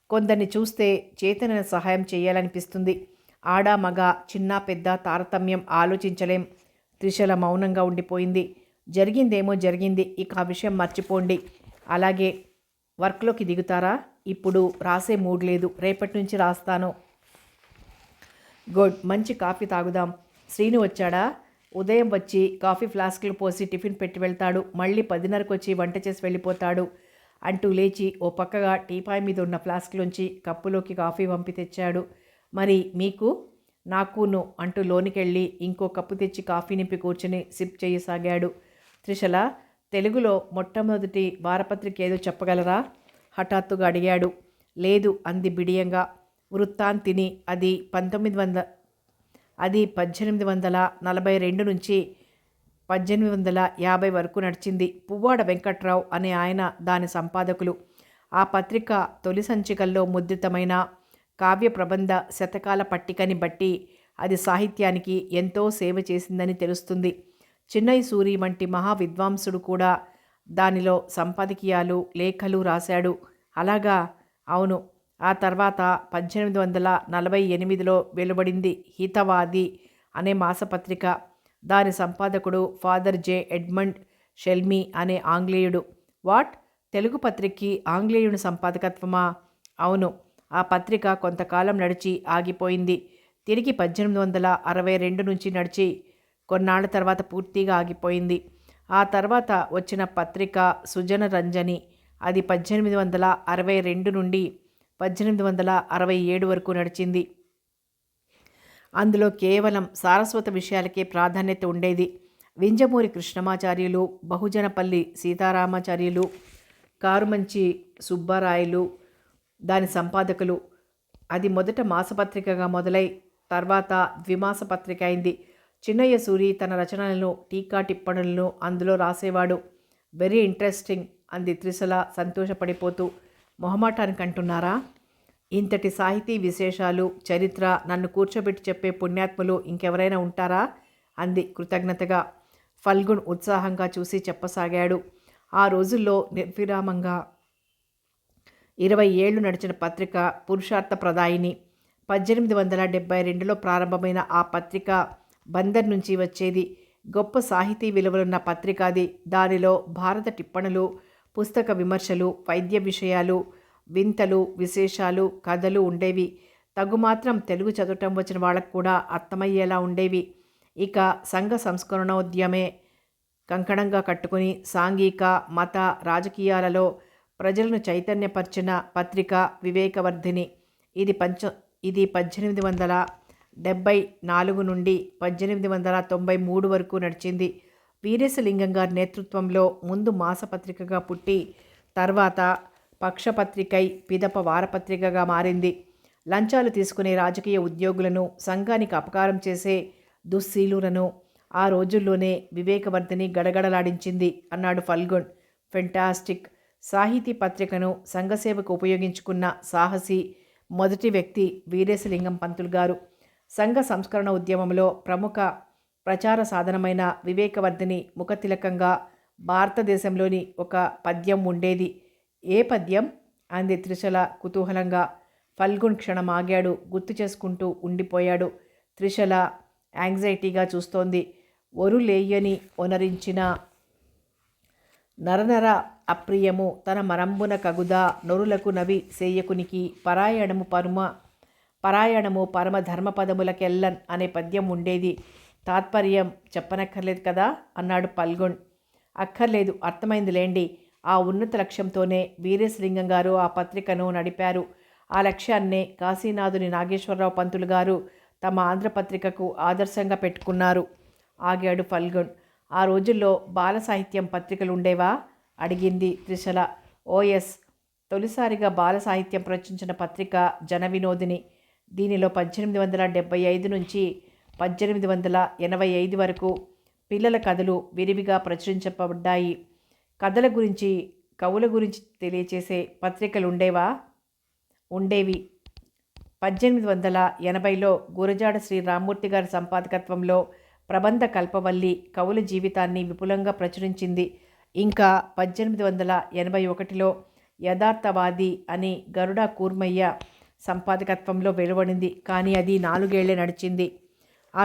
కొందరిని చూస్తే చేతనైన సహాయం చేయాలనిపిస్తుంది. ఆడ మగ, చిన్న పెద్ద తారతమ్యం ఆలోచించలేం. త్రిశల మౌనంగా ఉండిపోయింది. జరిగిందేమో జరిగింది, ఇక ఆ విషయం మర్చిపోండి. అలాగే. వర్క్లోకి దిగుతారా? ఇప్పుడు రాసే మూడ్ లేదు, రేపటి నుంచి రాస్తాను. గుడ్. మంచి కాఫీ తాగుదాం. శ్రీను వచ్చాడా? ఉదయం వచ్చి కాఫీ ఫ్లాస్క్లు పోసి టిఫిన్ పెట్టి వెళ్తాడు. మళ్ళీ 10:30కి వచ్చి వంట చేసి వెళ్ళిపోతాడు అంటూ లేచి ఓ పక్కగా టీపాయ్ మీద ఉన్న ఫ్లాస్క్లోంచి కప్పులోకి కాఫీ వంపి తెచ్చాడు. మరి మీకు? నాకును అంటూ లోనికెళ్ళి ఇంకో కప్పు తెచ్చి కాఫీ నింపి కూర్చుని సిప్ చేయసాగాడు. త్రిశల, తెలుగులో మొట్టమొదటి వారపత్రిక ఏదో చెప్పగలరా? హఠాత్తుగా అడిగాడు. లేదు అంది బిడియంగా. వృత్తాంతిని. అది 1842 నుంచి 1850 వరకు నడిచింది. పువ్వాడ వెంకట్రావు అనే ఆయన దాని సంపాదకులు. ఆ పత్రిక తొలి సంచికల్లో ముద్రితమైన కావ్య ప్రబంధ శతకాల పట్టికని బట్టి అది సాహిత్యానికి ఎంతో సేవ చేసిందని తెలుస్తుంది. చిన్నయ్య సూరి వంటి మహా విద్వాంసుడు కూడా దానిలో సంపాదకీయాలు, లేఖలు రాశాడు. అలాగా? అవును. ఆ తర్వాత 1848లో వెలువడింది హితవాది అనే మాసపత్రిక. దాని సంపాదకుడు ఫాదర్ జె. ఎడ్మండ్ షెల్మీ అనే ఆంగ్లేయుడు. వాట్? తెలుగు పత్రికకి ఆంగ్లేయుని సంపాదకత్వమా? అవును. ఆ పత్రిక కొంతకాలం నడిచి ఆగిపోయింది. తిరిగి 1862 నుంచి నడిచి కొన్నాళ్ల తర్వాత పూర్తిగా ఆగిపోయింది. ఆ తర్వాత వచ్చిన పత్రిక సుజన రంజని. అది 1862 నుండి 1867 వరకు నడిచింది. అందులో కేవలం సారస్వత విషయాలకే ప్రాధాన్యత ఉండేది. వింజమూరి కృష్ణమాచార్యులు, బహుజనపల్లి సీతారామాచార్యులు, కారుమంచి సుబ్బారాయలు దాని సంపాదకులు. అది మొదట మాసపత్రికగా మొదలై తర్వాత ద్విమాస పత్రిక అయింది. చిన్నయ్య సూరి తన రచనలను, టీకా టిప్పణులను అందులో రాసేవాడు. వెరీ ఇంట్రెస్టింగ్ అంది త్రిశల సంతోషపడిపోతూ. మొహమాటానికి అంటున్నారా? ఇంతటి సాహితీ విశేషాలు, చరిత్ర నన్ను కూర్చోబెట్టి చెప్పే పుణ్యాత్ములు ఇంకెవరైనా ఉంటారా? అంది కృతజ్ఞతగా. ఫల్గుణ్ ఉత్సాహంగా చూసి చెప్పసాగాడు. ఆ రోజుల్లో నిర్విరామంగా 20 ఏళ్లు నడిచిన పత్రిక పురుషార్థ ప్రదాయిని. 1872లో ప్రారంభమైన ఆ పత్రిక బందర్ నుంచి వచ్చేది. గొప్ప సాహితీ విలువలున్న పత్రిక అది. దానిలో భారత టిప్పణులు, పుస్తక విమర్శలు, వైద్య విషయాలు, వింతలు, విశేషాలు, కథలు ఉండేవి. తగుమాత్రం తెలుగు చదవటం వచ్చిన వాళ్ళకు కూడా అర్థమయ్యేలా ఉండేవి. ఇక సంఘ సంస్కరణోద్యమే కంకణంగా కట్టుకుని సాంఘిక, మత, రాజకీయాలలో ప్రజలను చైతన్యపరిచిన పత్రిక వివేకవర్ధిని. ఇది 1874 నుండి 1893 వరకు నడిచింది. వీరేశలింగం గారి నేతృత్వంలో ముందు మాసపత్రికగా పుట్టి తర్వాత పక్షపత్రికై పిదప వారపత్రికగా మారింది. లంచాలు తీసుకునే రాజకీయ ఉద్యోగులను, సంఘానికి అపకారం చేసే దుశ్శీలులను ఆ రోజుల్లోనే వివేకవర్ధిని గడగడలాడించింది అన్నాడు ఫల్గుణ్. ఫెంటాస్టిక్. సాహితీ పత్రికను సంఘసేవకు ఉపయోగించుకున్న సాహసి మొదటి వ్యక్తి వీరేశలింగం పంతులు గారు. సంఘ సంస్కరణ ఉద్యమంలో ప్రముఖ ప్రచార సాధనమైన వివేకవర్ధిని ముఖతిలకంగా భారతదేశంలోని ఒక పద్యం ఉండేది. ఏ పద్యం? అంది త్రిశల కుతూహలంగా. ఫల్గుణ్ క్షణం ఆగాడు. గుర్తు చేసుకుంటూ ఉండిపోయాడు. త్రిశల యాంగ్జైటీగా చూస్తోంది. ఒరులేయని ఒనరించిన నరనర అప్రియము తన మరంబున కగుదా నొరులకు నవి సేయకునికి పరాయణము పరమ ధర్మపదములకెల్లన్ అనే పద్యం ఉండేది. తాత్పర్యం చెప్పనక్కర్లేదు కదా అన్నాడు ఫల్గుణ్. అక్కర్లేదు, అర్థమైంది లేండి. ఆ ఉన్నత లక్ష్యంతోనే వీరేశలింగం గారు ఆ పత్రికను నడిపారు. ఆ లక్ష్యాన్నే కాశీనాథుని నాగేశ్వరరావు పంతులు గారు తమ ఆంధ్రపత్రికకు ఆదర్శంగా పెట్టుకున్నారు. ఆగాడు ఫల్గుణ్. ఆ రోజుల్లో బాల సాహిత్యం పత్రికలు ఉండేవా? అడిగింది త్రిశల. ఓఎస్. తొలిసారిగా బాల సాహిత్యం ప్రచురించిన పత్రిక జన వినోదిని. దీనిలో 1875 నుంచి 1885 వరకు పిల్లల కథలు విరివిగా ప్రచురించబడ్డాయి. కథల గురించి, కవుల గురించి తెలియచేసే పత్రికలు ఉండేవా? ఉండేవి. 1880లో గురజాడ శ్రీ రామ్మూర్తి గారి సంపాదకత్వంలో ప్రబంధ కల్పవల్లి కవుల జీవితాన్ని విపులంగా ప్రచురించింది. ఇంకా 1881లో యథార్థవాది అని గరుడ కూర్మయ్య సంపాదకత్వంలో వెలువడింది. కానీ అది 4 ఏళ్లే నడిచింది. ఆ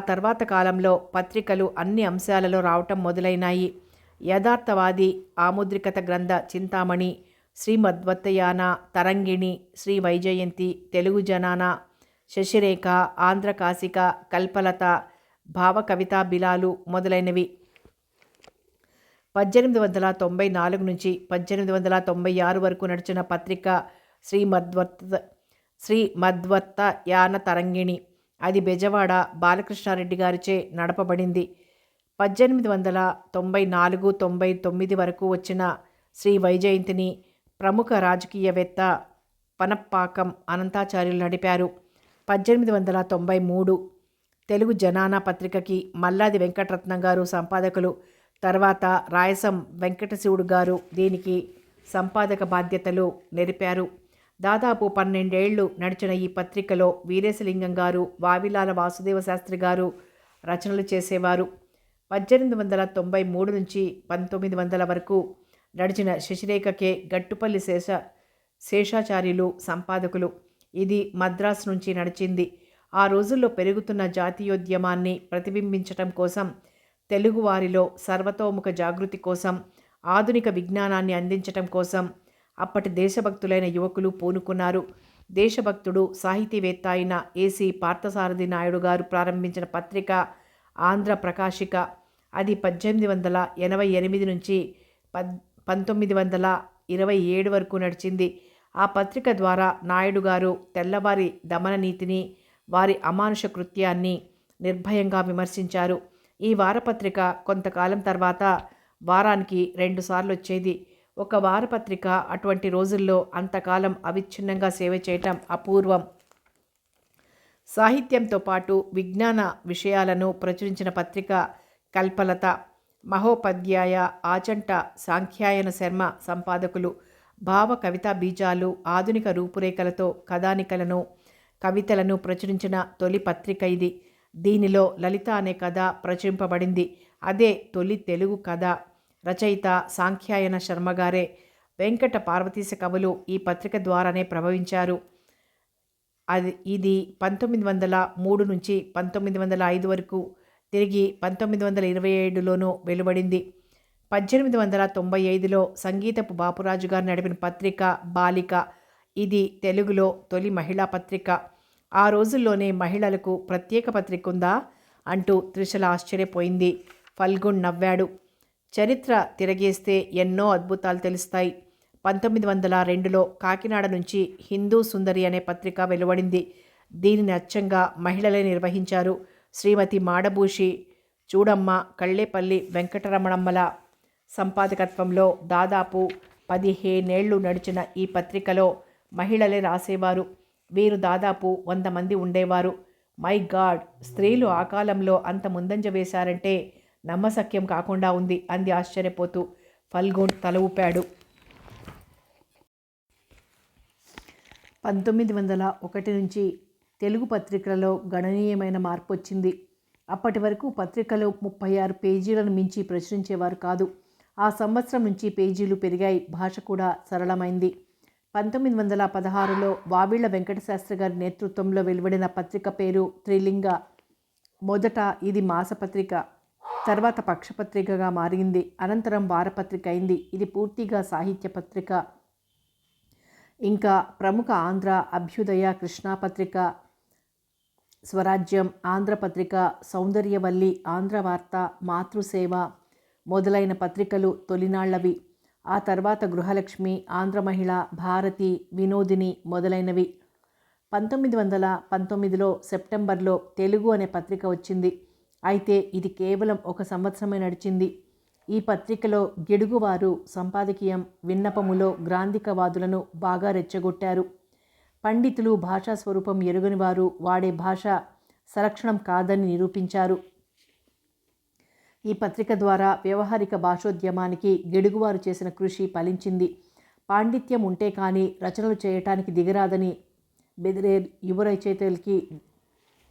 తర్వాత కాలంలో పత్రికలు అన్ని అంశాలలో రావటం మొదలైనాయి. యథార్థవాది ఆముద్రికత గ్రంథ చింతామణి, శ్రీమద్వత్తయాన, తరంగిణి, శ్రీ వైజయంతి, తెలుగు జనాన, శశిరేఖ, ఆంధ్ర కాశిక, కల్పలత, భావ కవితా బిలాలు మొదలైనవి. 1894 నుంచి 1896 వరకు నడిచిన పత్రిక శ్రీమద్వత్తయాన తరంగిణి. అది బెజవాడ బాలకృష్ణారెడ్డి గారిచే నడపబడింది. 1894-99 వరకు వచ్చిన శ్రీ వైజయంతిని ప్రముఖ రాజకీయవేత్త పనప్పాకం అనంతాచార్యులు నడిపారు. 1893 తెలుగు జనాన పత్రికకి మల్లాది వెంకటరత్నం గారు సంపాదకులు. తర్వాత రాయసం వెంకటశివుడు గారు దీనికి సంపాదక బాధ్యతలు నెరిపారు. దాదాపు 12 ఏళ్లు నడిచిన ఈ పత్రికలో వీరేశలింగం గారు, వావిలాల వాసుదేవ శాస్త్రి గారు రచనలు చేసేవారు. 1893 నుంచి 1900 వరకు నడిచిన శశిరేఖకే గట్టుపల్లి శేషాచార్యులు సంపాదకులు. ఇది మద్రాసు నుంచి నడిచింది. ఆ రోజుల్లో పెరుగుతున్న జాతీయోద్యమాన్ని ప్రతిబింబించటం కోసం, తెలుగువారిలో సర్వతోముఖ జాగృతి కోసం, ఆధునిక విజ్ఞానాన్ని అందించటం కోసం అప్పటి దేశభక్తులైన యువకులు పూనుకున్నారు. దేశభక్తుడు, సాహితీవేత్త అయిన ఏసీ పార్థసారథి నాయుడు గారు ప్రారంభించిన పత్రిక ఆంధ్ర ప్రకాశిక. అది 1888 నుంచి 1927 వరకు నడిచింది. ఆ పత్రిక ద్వారా నాయుడు గారు తెల్లవారి దమన నీతిని, వారి అమానుష కృత్యాన్ని నిర్భయంగా విమర్శించారు. ఈ వారపత్రిక కొంతకాలం తర్వాత వారానికి 2 సార్లు వచ్చేది. ఒక వారపత్రిక అటువంటి రోజుల్లో అంతకాలం అవిచ్ఛిన్నంగా సేవ చేయటం అపూర్వం. సాహిత్యంతో పాటు విజ్ఞాన విషయాలను ప్రచురించిన పత్రిక కల్పలత. మహోపాధ్యాయ, ఆచంట సాంఖ్యాయన శర్మ సంపాదకులు. భావ కవితా బీజాలు, ఆధునిక రూపురేఖలతో కథానికలను, కవితలను ప్రచురించిన తొలి పత్రిక ఇది. దీనిలో లలిత అనే కథ ప్రచురింపబడింది. అదే తొలి తెలుగు కథ. రచయిత సాంఖ్యాయన శర్మగారే. వెంకట పార్వతీశ కవులు ఈ పత్రిక ద్వారానే ప్రభవించారు. ఇది 1903 నుంచి 1905 వరకు తిరిగి 1927లోనూ వెలువడింది. 1895లో సంగీతపు బాపురాజు గారు నడిపిన పత్రిక బాలిక. ఇది తెలుగులో తొలి మహిళా పత్రిక. ఆ రోజుల్లోనే మహిళలకు ప్రత్యేక పత్రిక ఉందా అంటూ త్రిశల ఆశ్చర్యపోయింది. ఫల్గుణ్ నవ్వాడు. చరిత్ర తిరగేస్తే ఎన్నో అద్భుతాలు తెలుస్తాయి. 1902లో కాకినాడ నుంచి హిందూ సుందరి అనే పత్రిక వెలువడింది. దీనిని అచ్చంగా మహిళలే నిర్వహించారు. శ్రీమతి మాడభూషి, చూడమ్మ, కళ్ళేపల్లి వెంకటరమణమ్మల సంపాదకత్వంలో దాదాపు 15 ఏళ్లు నడిచిన ఈ పత్రికలో మహిళలే రాసేవారు. వీరు దాదాపు 100 మంది ఉండేవారు. మై గాడ్, స్త్రీలు ఆ కాలంలో అంత ముందంజ వేశారంటే నమ్మశక్యం కాకుండా ఉంది అంది ఆశ్చర్యపోతూ. ఫల్గుణ్ తల ఊపాడు. 1901 నుంచి తెలుగు పత్రికలలో గణనీయమైన మార్పు వచ్చింది. అప్పటి వరకు పత్రికలు 36 పేజీలను మించి ప్రచురించేవారు కాదు. ఆ సంవత్సరం నుంచి పేజీలు పెరిగాయి. భాష కూడా సరళమైంది. 1916లో వావిళ్ల వెంకటశాస్త్రి గారి నేతృత్వంలో వెలువడిన పత్రిక పేరు త్రిలింగ. మొదట ఇది మాసపత్రిక, తర్వాత పక్షపత్రికగా మారింది. అనంతరం వారపత్రిక అయింది. ఇది పూర్తిగా సాహిత్య పత్రిక. ఇంకా ప్రముఖ ఆంధ్ర, అభ్యుదయ, కృష్ణాపత్రిక, స్వరాజ్యం, ఆంధ్రపత్రిక, సౌందర్యవల్లి, ఆంధ్రవార్త, మాతృసేవ, మొదలైన పత్రికలు తొలినాళ్లవి. ఆ తర్వాత గృహలక్ష్మి, ఆంధ్రమహిళ, భారతి, వినోదిని మొదలైనవి. 1919లో సెప్టెంబర్లో తెలుగు అనే పత్రిక వచ్చింది. అయితే ఇది కేవలం 1 సంవత్సరమే నడిచింది. ఈ పత్రికలో గిడుగువారు సంపాదకీయం, విన్నపములో గ్రాంధికవాదులను బాగా రెచ్చగొట్టారు. పండితులు భాషా స్వరూపం ఎరుగని వారు వాడే భాష సలక్షణం కాదని నిరూపించారు. ఈ పత్రిక ద్వారా వ్యవహారిక భాషోద్యమానికి గిడుగువారు చేసిన కృషి ఫలించింది. పాండిత్యం ఉంటే కానీ రచనలు చేయటానికి దిగరాదని బెదిరే యువ రచయితలకి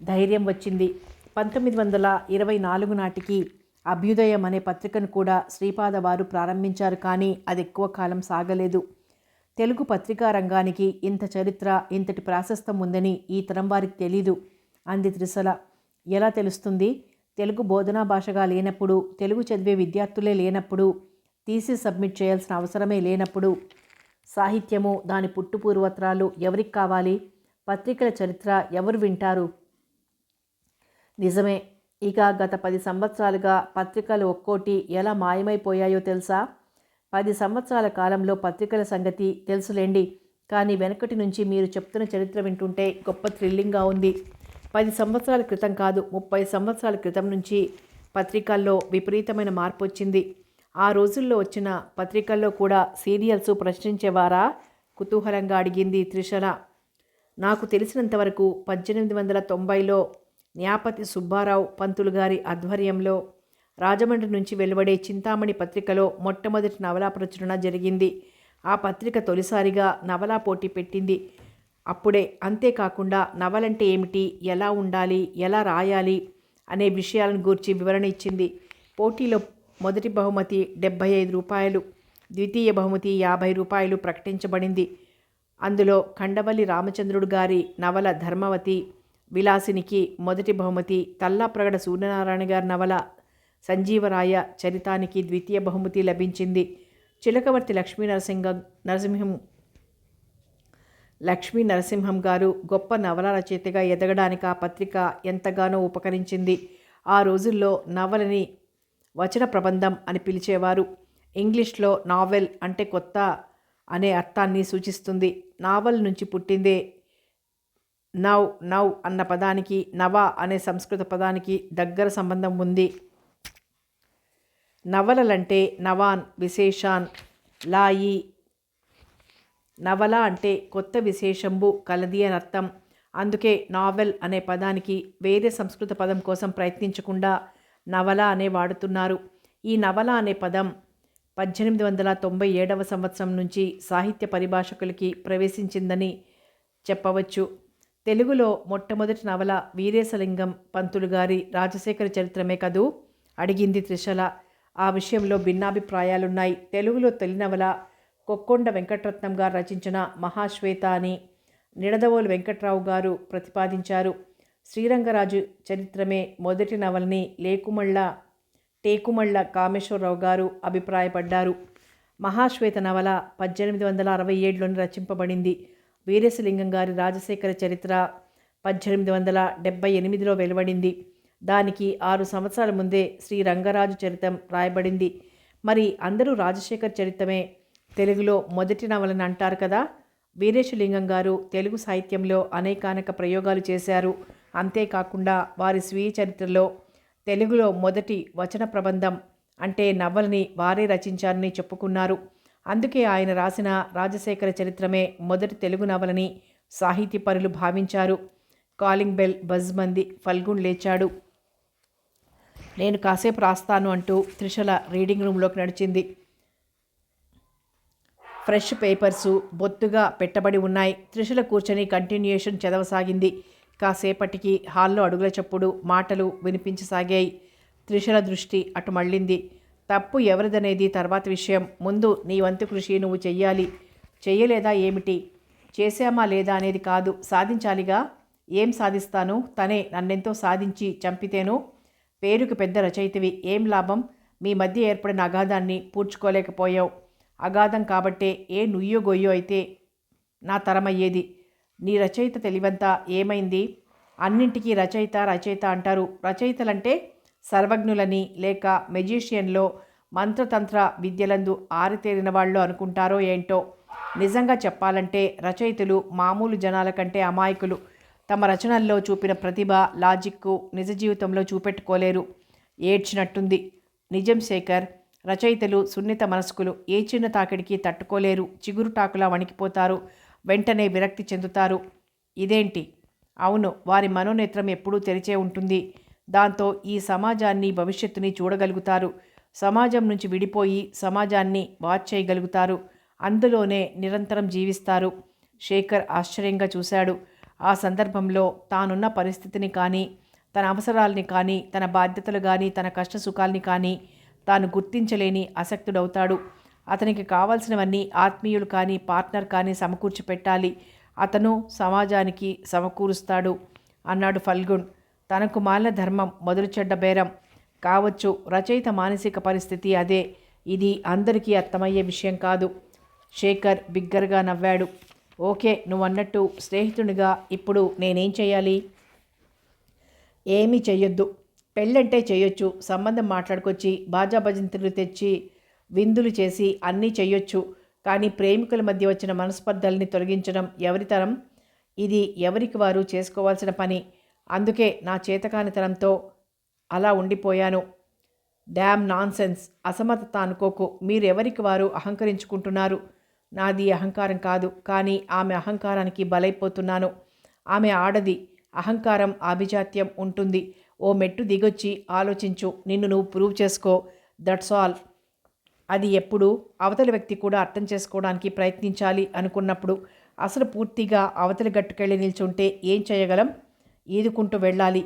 ధైర్యం వచ్చింది. 1924 నాటికి అభ్యుదయం అనే పత్రికను కూడా శ్రీపాద వారు ప్రారంభించారు. కానీ అది ఎక్కువ కాలం సాగలేదు. తెలుగు పత్రికా రంగానికి ఇంత చరిత్ర, ఇంతటి ప్రాశస్తం ఉందని ఈ తరం వారికి తెలీదు అంది త్రిసల. ఎలా తెలుస్తుంది? తెలుగు బోధనా భాషగా లేనప్పుడు, తెలుగు చదివే విద్యార్థులే లేనప్పుడు, థీసిస్ సబ్మిట్ చేయాల్సిన అవసరమే లేనప్పుడు సాహిత్యము, దాని పుట్టుపూర్వత్రాలు ఎవరికి కావాలి? పత్రికల చరిత్ర ఎవరు వింటారు? నిజమే. ఇక గత 10 సంవత్సరాలుగా పత్రికలు ఒక్కోటి ఎలా మాయమైపోయాయో తెలుసా? 10 సంవత్సరాల కాలంలో పత్రికల సంగతి తెలుసులేండి. కానీ వెనకటి నుంచి మీరు చెప్తున్న చరిత్ర వింటుంటే గొప్ప థ్రిల్లింగ్గా ఉంది. 10 సంవత్సరాల క్రితం కాదు, 30 సంవత్సరాల క్రితం నుంచి పత్రికల్లో విపరీతమైన మార్పు వచ్చింది. ఆ రోజుల్లో వచ్చిన పత్రికల్లో కూడా సీరియల్స్ ప్రశ్నించేవారా? కుతూహలంగా అడిగింది త్రిషల. నాకు తెలిసినంతవరకు 1890లో న్యాపతి సుబ్బారావు పంతులు గారి ఆధ్వర్యంలో రాజమండ్రి నుంచి వెలువడే చింతామణి పత్రికలో మొట్టమొదటి నవలా ప్రచురణ జరిగింది. ఆ పత్రిక తొలిసారిగా నవలా పోటీ పెట్టింది. అప్పుడే. అంతేకాకుండా నవలంటే ఏమిటి, ఎలా ఉండాలి, ఎలా రాయాలి అనే విషయాలను గూర్చి వివరణ ఇచ్చింది. పోటీలో మొదటి బహుమతి ₹75, ద్వితీయ బహుమతి ₹50 ప్రకటించబడింది. అందులో ఖండవల్లి రామచంద్రుడు గారి నవల ధర్మవతి విలాసినికి మొదటి బహుమతి, తల్లాప్రగడ సూర్యనారాయణ గారి నవల సంజీవరాయ చరితానికి ద్వితీయ బహుమతి లభించింది. చిలకవర్తి లక్ష్మీ నరసింహం గారు గొప్ప నవల రచయితగా ఎదగడానికి ఆ పత్రిక ఎంతగానో ఉపకరించింది. ఆ రోజుల్లో నవలని వచన ప్రబంధం అని పిలిచేవారు. ఇంగ్లీష్లో నావెల్ అంటే కొత్త అనే అర్థాన్ని సూచిస్తుంది. నావల్ నుంచి పుట్టిందే నవ్ అన్న పదానికి నవ అనే సంస్కృత పదానికి దగ్గర సంబంధం ఉంది. నవలలంటే నవాన్, విశేషాన్, లాయి. నవల అంటే కొత్త విశేషంబు కలది అని అర్థం. అందుకే నావెల్ అనే పదానికి వేరే సంస్కృత పదం కోసం ప్రయత్నించకుండా నవల అనే వాడుతున్నారు. ఈ నవల అనే పదం 1897వ సంవత్సరం నుంచి సాహిత్య పరిభాషకులకి ప్రవేశించిందని చెప్పవచ్చు. తెలుగులో మొట్టమొదటి నవల వీరేశలింగం పంతులు గారి రాజశేఖర చరిత్రమే కదూ అడిగింది త్రిషల. ఆ విషయంలో భిన్నాభిప్రాయాలున్నాయి. తెలుగులో తొలి నవల కొక్కొండ వెంకటరత్నం గారు రచించిన మహాశ్వేత అని నిడదవోలు వెంకట్రావు గారు ప్రతిపాదించారు. శ్రీరంగరాజు చరిత్రమే మొదటి నవలని టేకుమళ్ళ కామేశ్వరరావు గారు అభిప్రాయపడ్డారు. మహాశ్వేత నవల 1867లోని రచింపబడింది. వీరేశలింగం గారి రాజశేఖర చరిత్ర 1878లో వెలువడింది. దానికి 6 సంవత్సరాల ముందే శ్రీరంగరాజు చరితం రాయబడింది. మరి అందరూ రాజశేఖర చరిత్రమే తెలుగులో మొదటి నవలని అంటారు కదా. వీరేశలింగం గారు తెలుగు సాహిత్యంలో అనేకానేక ప్రయోగాలు చేశారు. అంతేకాకుండా వారి స్వీయ చరిత్రలో తెలుగులో మొదటి వచన ప్రబంధం అంటే నవలని వారే రచించారని చెప్పుకున్నారు. అందుకే ఆయన రాసిన రాజశేఖర చరిత్రమే మొదటి తెలుగు నవలని సాహితీపరులు భావించారు. Calling bell బజ్మంది. ఫల్గున్ లేచాడు. నేను కాసేపు రాస్తాను అంటూ త్రిషల రీడింగ్ రూమ్లోకి నడిచింది. ఫ్రెష్ పేపర్సు బొత్తుగా పెట్టబడి ఉన్నాయి. త్రిషల కూర్చొని కంటిన్యూయేషన్ చదవసాగింది. కాసేపటికి హాల్లో అడుగుల చప్పుడు, మాటలు వినిపించసాగాయి. త్రిషల దృష్టి అటు మళ్ళింది. తప్పు ఎవరిదనేది తర్వాత విషయం. ముందు నీ వంతు కృషి నువ్వు చెయ్యాలి. చెయ్యలేదా ఏమిటి? చేశామా లేదా అనేది కాదు, సాధించాలిగా. ఏం సాధిస్తాను? తనే నన్నెంతో సాధించి చంపితేను. పేరుకు పెద్ద రచయితవి, ఏం లాభం? మీ మధ్య ఏర్పడిన అగాధాన్ని పూడ్చుకోలేకపోయావు. అగాధం కాబట్టే ఏ నుయ్యో గొయ్యో అయితే నా తరమయ్యేది. నీ రచయిత తెలివంతా ఏమైంది? అన్నింటికీ రచయిత రచయిత అంటారు. రచయితలంటే సర్వజ్ఞులని లేక మెజిషియన్లో మంత్రతంత్ర విద్యలందు ఆరితేరిన వాళ్ళు అనుకుంటారో ఏంటో. నిజంగా చెప్పాలంటే రచయితలు మామూలు జనాల కంటే అమాయకులు. తమ రచనల్లో చూపిన ప్రతిభ, లాజిక్కు నిజ జీవితంలో చూపెట్టుకోలేరు. ఏడ్చినట్టుంది. నిజం శేఖర్. రచయితలు సున్నిత మనస్కులు. ఏ చిన్న తాకిడికి తట్టుకోలేరు. చిగురుటాకులా వణికిపోతారు. వెంటనే విరక్తి చెందుతారు. ఇదేంటి? అవును, వారి మనోనేత్రం ఎప్పుడూ తెరిచే ఉంటుంది. దాంతో ఈ సమాజాన్ని, భవిష్యత్తుని చూడగలుగుతారు. సమాజం నుంచి విడిపోయి సమాజాన్ని వాచ్ చేయగలుగుతారు. అందులోనే నిరంతరం జీవిస్తారు. శేఖర్ ఆశ్చర్యంగా చూశాడు. ఆ సందర్భంలో తానున్న పరిస్థితిని కానీ, తన అవసరాల్ని కానీ, తన బాధ్యతలు కానీ, తన కష్ట సుఖాల్ని కానీ తాను గుర్తించలేని అసక్తుడవుతాడు. అతనికి కావాల్సినవన్నీ ఆత్మీయులు కానీ, పార్ట్నర్ కానీ సమకూర్చి పెట్టాలి. అతను సమాజానికి సమకూరుస్తాడు అన్నాడు ఫల్గుణ్. తనకు మాలిన ధర్మం మొదలు చెడ్డ బేరం కావచ్చు. రచయిత మానసిక పరిస్థితి అదే. ఇది అందరికీ అర్థమయ్యే విషయం కాదు. శేఖర్ బిగ్గరగా నవ్వాడు. ఓకే, నువ్వన్నట్టు స్నేహితునిగా ఇప్పుడు నేనేం చేయాలి? ఏమీ చెయ్యొద్దు. పెళ్ళంటే చేయొచ్చు. సంబంధం మాట్లాడుకొచ్చి బాజా భజంతులు తెచ్చి విందులు చేసి అన్నీ చెయ్యొచ్చు. కానీ ప్రేమికుల మధ్య వచ్చిన మనస్పర్ధల్ని తొలగించడం ఎవరితరం? ఇది ఎవరికి వారు చేసుకోవాల్సిన పని. అందుకే నా చేతకానితనంతో అలా ఉండిపోయాను. Dam nonsense. అసమర్థత అనుకోకు. మీరెవరికి వారు అహంకరించుకుంటున్నారు. నాది అహంకారం కాదు, కానీ ఆమె అహంకారానికి బలైపోతున్నాను. ఆమె ఆడది. అహంకారం, ఆభిజాత్యం ఉంటుంది. ఓ మెట్టు దిగొచ్చి ఆలోచించు. నిన్ను నువ్వు ప్రూవ్ చేసుకో. That's all. అది ఎప్పుడు అవతలి వ్యక్తి కూడా అర్థం చేసుకోవడానికి ప్రయత్నించాలి అనుకున్నప్పుడు. అసలు పూర్తిగా అవతలి గట్టుకెళ్ళి నిల్చుంటే ఏం చేయగలం? ఈదుకుంటూ వెళ్ళాలి.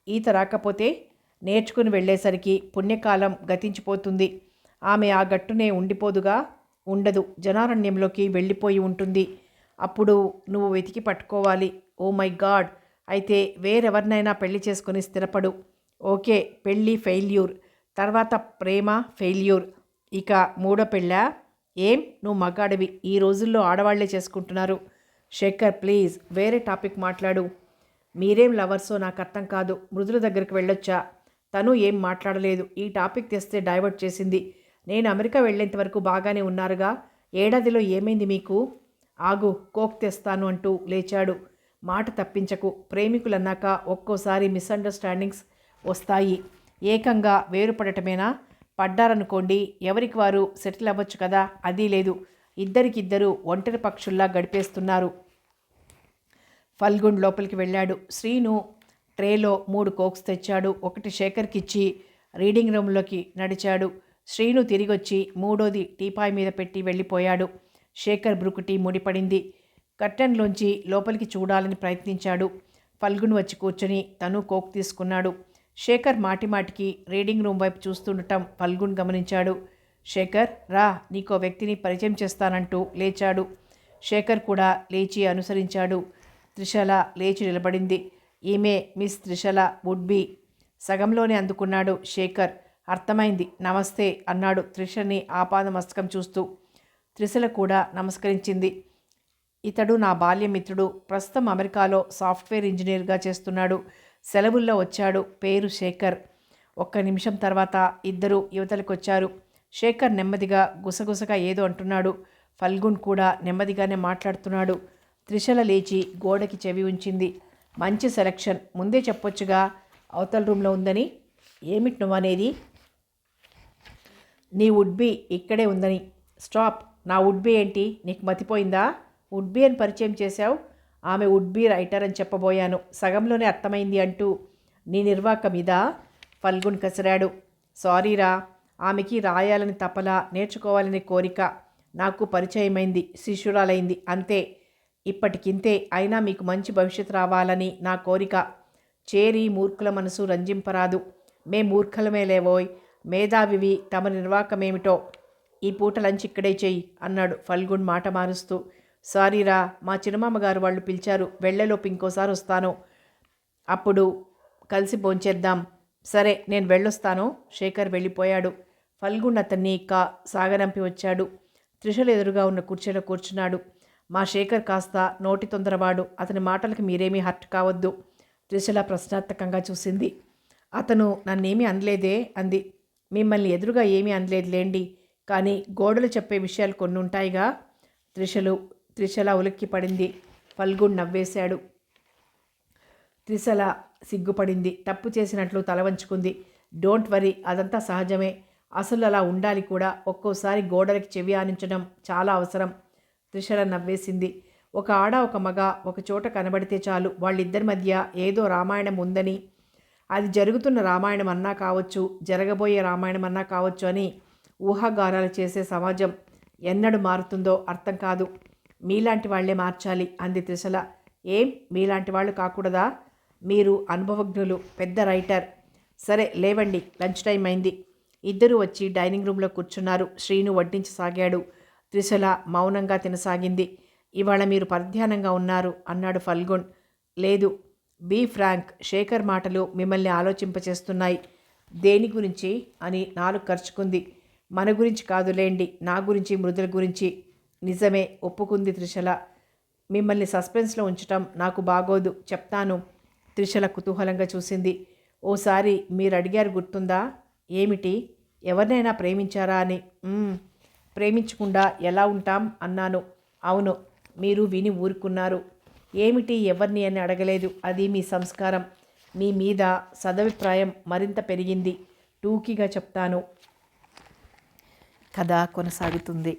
ఈత రాకపోతే నేర్చుకుని వెళ్ళేసరికి పుణ్యకాలం గతించిపోతుంది. ఆమె ఆ గట్టునే ఉండిపోదుగా. ఉండదు. జనారణ్యంలోకి వెళ్ళిపోయి ఉంటుంది. అప్పుడు నువ్వు వెతికి పట్టుకోవాలి. Oh my god. అయితే వేరెవరినైనా పెళ్లి చేసుకుని స్థిరపడు. ఓకే, పెళ్ళి ఫెయిల్యూర్. తర్వాత ప్రేమ ఫెయిల్యూర్. ఇక మూడో పెళ్ళా? ఏం, నువ్వు మగాడివి. ఈ రోజుల్లో ఆడవాళ్లే చేసుకుంటున్నారు. శేఖర్ ప్లీజ్ వేరే టాపిక్ మాట్లాడు. మీరేం లవర్సో నాకు అర్థం కాదు. మృదుల దగ్గరికి వెళ్ళొచ్చా? తను ఏం మాట్లాడలేదు. ఈ టాపిక్ తెస్తే డైవర్ట్ చేసింది. నేను అమెరికా వెళ్ళేంత వరకు బాగానే ఉన్నారుగా. ఏడాదిలో ఏమైంది మీకు? ఆగు, కోక్ తెస్తాను అంటూ లేచాడు. మాట తప్పించకు. ప్రేమికులన్నాక ఒక్కోసారి మిస్అండర్స్టాండింగ్స్ వస్తాయి. ఏకంగా వేరుపడటమేనా? పడ్డారనుకోండి, ఎవరికి వారు సెటిల్ అవ్వచ్చు కదా. అది లేదు. ఇద్దరికిద్దరు ఒంటరి పక్షుల్లా గడిపేస్తున్నారు. ఫల్గుణ్ లోపలికి వెళ్ళాడు. శ్రీను ట్రేలో 3 కోక్స్ తెచ్చాడు. ఒకటి శేఖర్కిచ్చి రీడింగ్ రూమ్లోకి నడిచాడు. శ్రీను తిరిగొచ్చి మూడోది టీపాయ్ మీద పెట్టి వెళ్ళిపోయాడు. శేఖర్ బ్రుకుటి ముడిపడింది. కర్టెన్లోంచి లోపలికి చూడాలని ప్రయత్నించాడు. ఫల్గుణ్ వచ్చి కూర్చొని తను కోక్ తీసుకున్నాడు. శేఖర్ మాటిమాటికి రీడింగ్ రూమ్ వైపు చూస్తుండటం ఫల్గుణ్ గమనించాడు. శేఖర్ రా, నీకో వ్యక్తిని పరిచయం చేస్తానంటూ లేచాడు. శేఖర్ కూడా లేచి అనుసరించాడు. త్రిశల లేచి నిలబడింది. ఈమె మిస్ త్రిశల వుడ్ బి. సగంలోనే అందుకున్నాడు శేఖర్. అర్థమైంది, నమస్తే అన్నాడు త్రిషని ఆపాదమస్తకం చూస్తూ. త్రిశల కూడా నమస్కరించింది. ఇతడు నా బాల్యమిత్రుడు. ప్రస్తుతం అమెరికాలో సాఫ్ట్వేర్ ఇంజనీర్గా చేస్తున్నాడు. సెలవుల్లో వచ్చాడు. పేరు శేఖర్. ఒక్క నిమిషం తర్వాత ఇద్దరు యువతలకొచ్చారు. శేఖర్ నెమ్మదిగా గుసగుసగా ఏదో అంటున్నాడు. ఫల్గుణ్ కూడా నెమ్మదిగానే మాట్లాడుతున్నాడు. త్రిశల లేచి గోడకి చెవి ఉంచింది. మంచి సెలక్షన్. ముందే చెప్పొచ్చుగా అవతల రూమ్లో ఉందని. ఏమిటి నువ్వనేది? నీ వుడ్బీ ఇక్కడే ఉందని. స్టాప్. నా వుడ్బీ ఏంటి? నీకు మతిపోయిందా? వుడ్బీ అని పరిచయం చేశావు. ఆమె వుడ్బీ రైటర్ అని చెప్పబోయాను. సగంలోనే అర్థమైంది అంటూ నీ నిర్వాక మీద ఫల్గుణ్ కసిరాడు. సారీరా. ఆమెకి రాయాలని తపల, నేర్చుకోవాలని కోరిక. నాకు పరిచయమైంది, శిష్యురాలైంది, అంతే. ఇప్పటికింతే. అయినా మీకు మంచి భవిష్యత్తు రావాలని నా కోరిక. చేరి మూర్ఖుల మనసు రంజింపరాదు. మే మూర్ఖలమే లేవోయ్. మేధావివి. తమ నిర్వాకమేమిటో. ఈ పూట లంచ్ ఇక్కడే చెయ్యి అన్నాడు ఫల్గుణ్ మాట మారుస్తూ. సారీరా, మా చిన్నమామగారు వాళ్ళు పిలిచారు. వెళ్ళేలోపు ఇంకోసారి వస్తాను. అప్పుడు కలిసి భోంచేద్దాం. సరే, నేను వెళ్ళొస్తాను. శేఖర్ వెళ్ళిపోయాడు. ఫల్గుణ్ అతన్ని సాగనంపి వచ్చాడు. త్రిశల ఎదురుగా ఉన్న కుర్చీలో కూర్చున్నాడు. మా శేఖర్ కాస్త నోటి తొందరవాడు. అతని మాటలకి మీరేమీ హర్ట్ కావద్దు. త్రిశల ప్రశ్నార్థకంగా చూసింది. అతను నన్నేమీ అనలేదే అంది. మిమ్మల్ని ఎదురుగా ఏమీ అనలేదులేండి. కానీ గోడలు చెప్పే విషయాలు కొన్ని ఉంటాయిగా. త్రిశల ఉలిక్కి పడింది. ఫల్గుణ్ నవ్వేశాడు. త్రిశల సిగ్గుపడింది. తప్పు చేసినట్లు తల వంచుకుంది. డోంట్ వరీ, అదంతా సహజమే. అసలు అలా ఉండాలి కూడా. ఒక్కోసారి గోడలకి చెవి ఆనించడం చాలా అవసరం. త్రిశల నవ్వేసింది. ఒక ఆడ ఒక మగ ఒక చోట కనబడితే చాలు, వాళ్ళిద్దరి మధ్య ఏదో రామాయణం ఉందని, అది జరుగుతున్న రామాయణం అన్నా కావచ్చు, జరగబోయే రామాయణం అన్నా కావచ్చు అని ఊహాగానాలు చేసే సమాజం ఎన్నడు మారుతుందో అర్థం కాదు. మీలాంటి వాళ్లే మార్చాలి అంది త్రిశల. ఏం మీలాంటి వాళ్ళు కాకూడదా? మీరు అనుభవజ్ఞులు, పెద్ద రైటర్. సరే లేవండి, లంచ్ టైం అయింది. ఇద్దరూ వచ్చి డైనింగ్ రూమ్లో కూర్చున్నారు. శ్రీను వడ్డించసాగాడు. త్రిశల మౌనంగా తినసాగింది. ఇవాళ మీరు పరధ్యానంగా ఉన్నారు అన్నాడు ఫల్గుణ్. లేదు, బీ ఫ్రాంక్, శేఖర్ మాటలు మిమ్మల్ని ఆలోచింపచేస్తున్నాయి. దేని గురించి అని నాలుగు ఖర్చుకుంది. మన గురించి కాదులేండి, నా గురించి, మృదుల గురించి. నిజమే, ఒప్పుకుంది త్రిశల. మిమ్మల్ని సస్పెన్స్లో ఉంచటం నాకు బాగోదు, చెప్తాను. త్రిశల కుతూహలంగా చూసింది. ఓసారి మీరు అడిగారు గుర్తుందా? ఏమిటి? ఎవరినైనా ప్రేమించారా అని. ప్రేమించకుండా ఎలా ఉంటాం అన్నాను. అవును, మీరు విని ఊరుకున్నారు. ఏమిటి ఎవరిని అని అడగలేదు. అది మీ సంస్కారం. మీ మీద సదభిప్రాయం మరింత పెరిగింది. టూకీగా చెప్తాను. కథ కొనసాగుతుంది.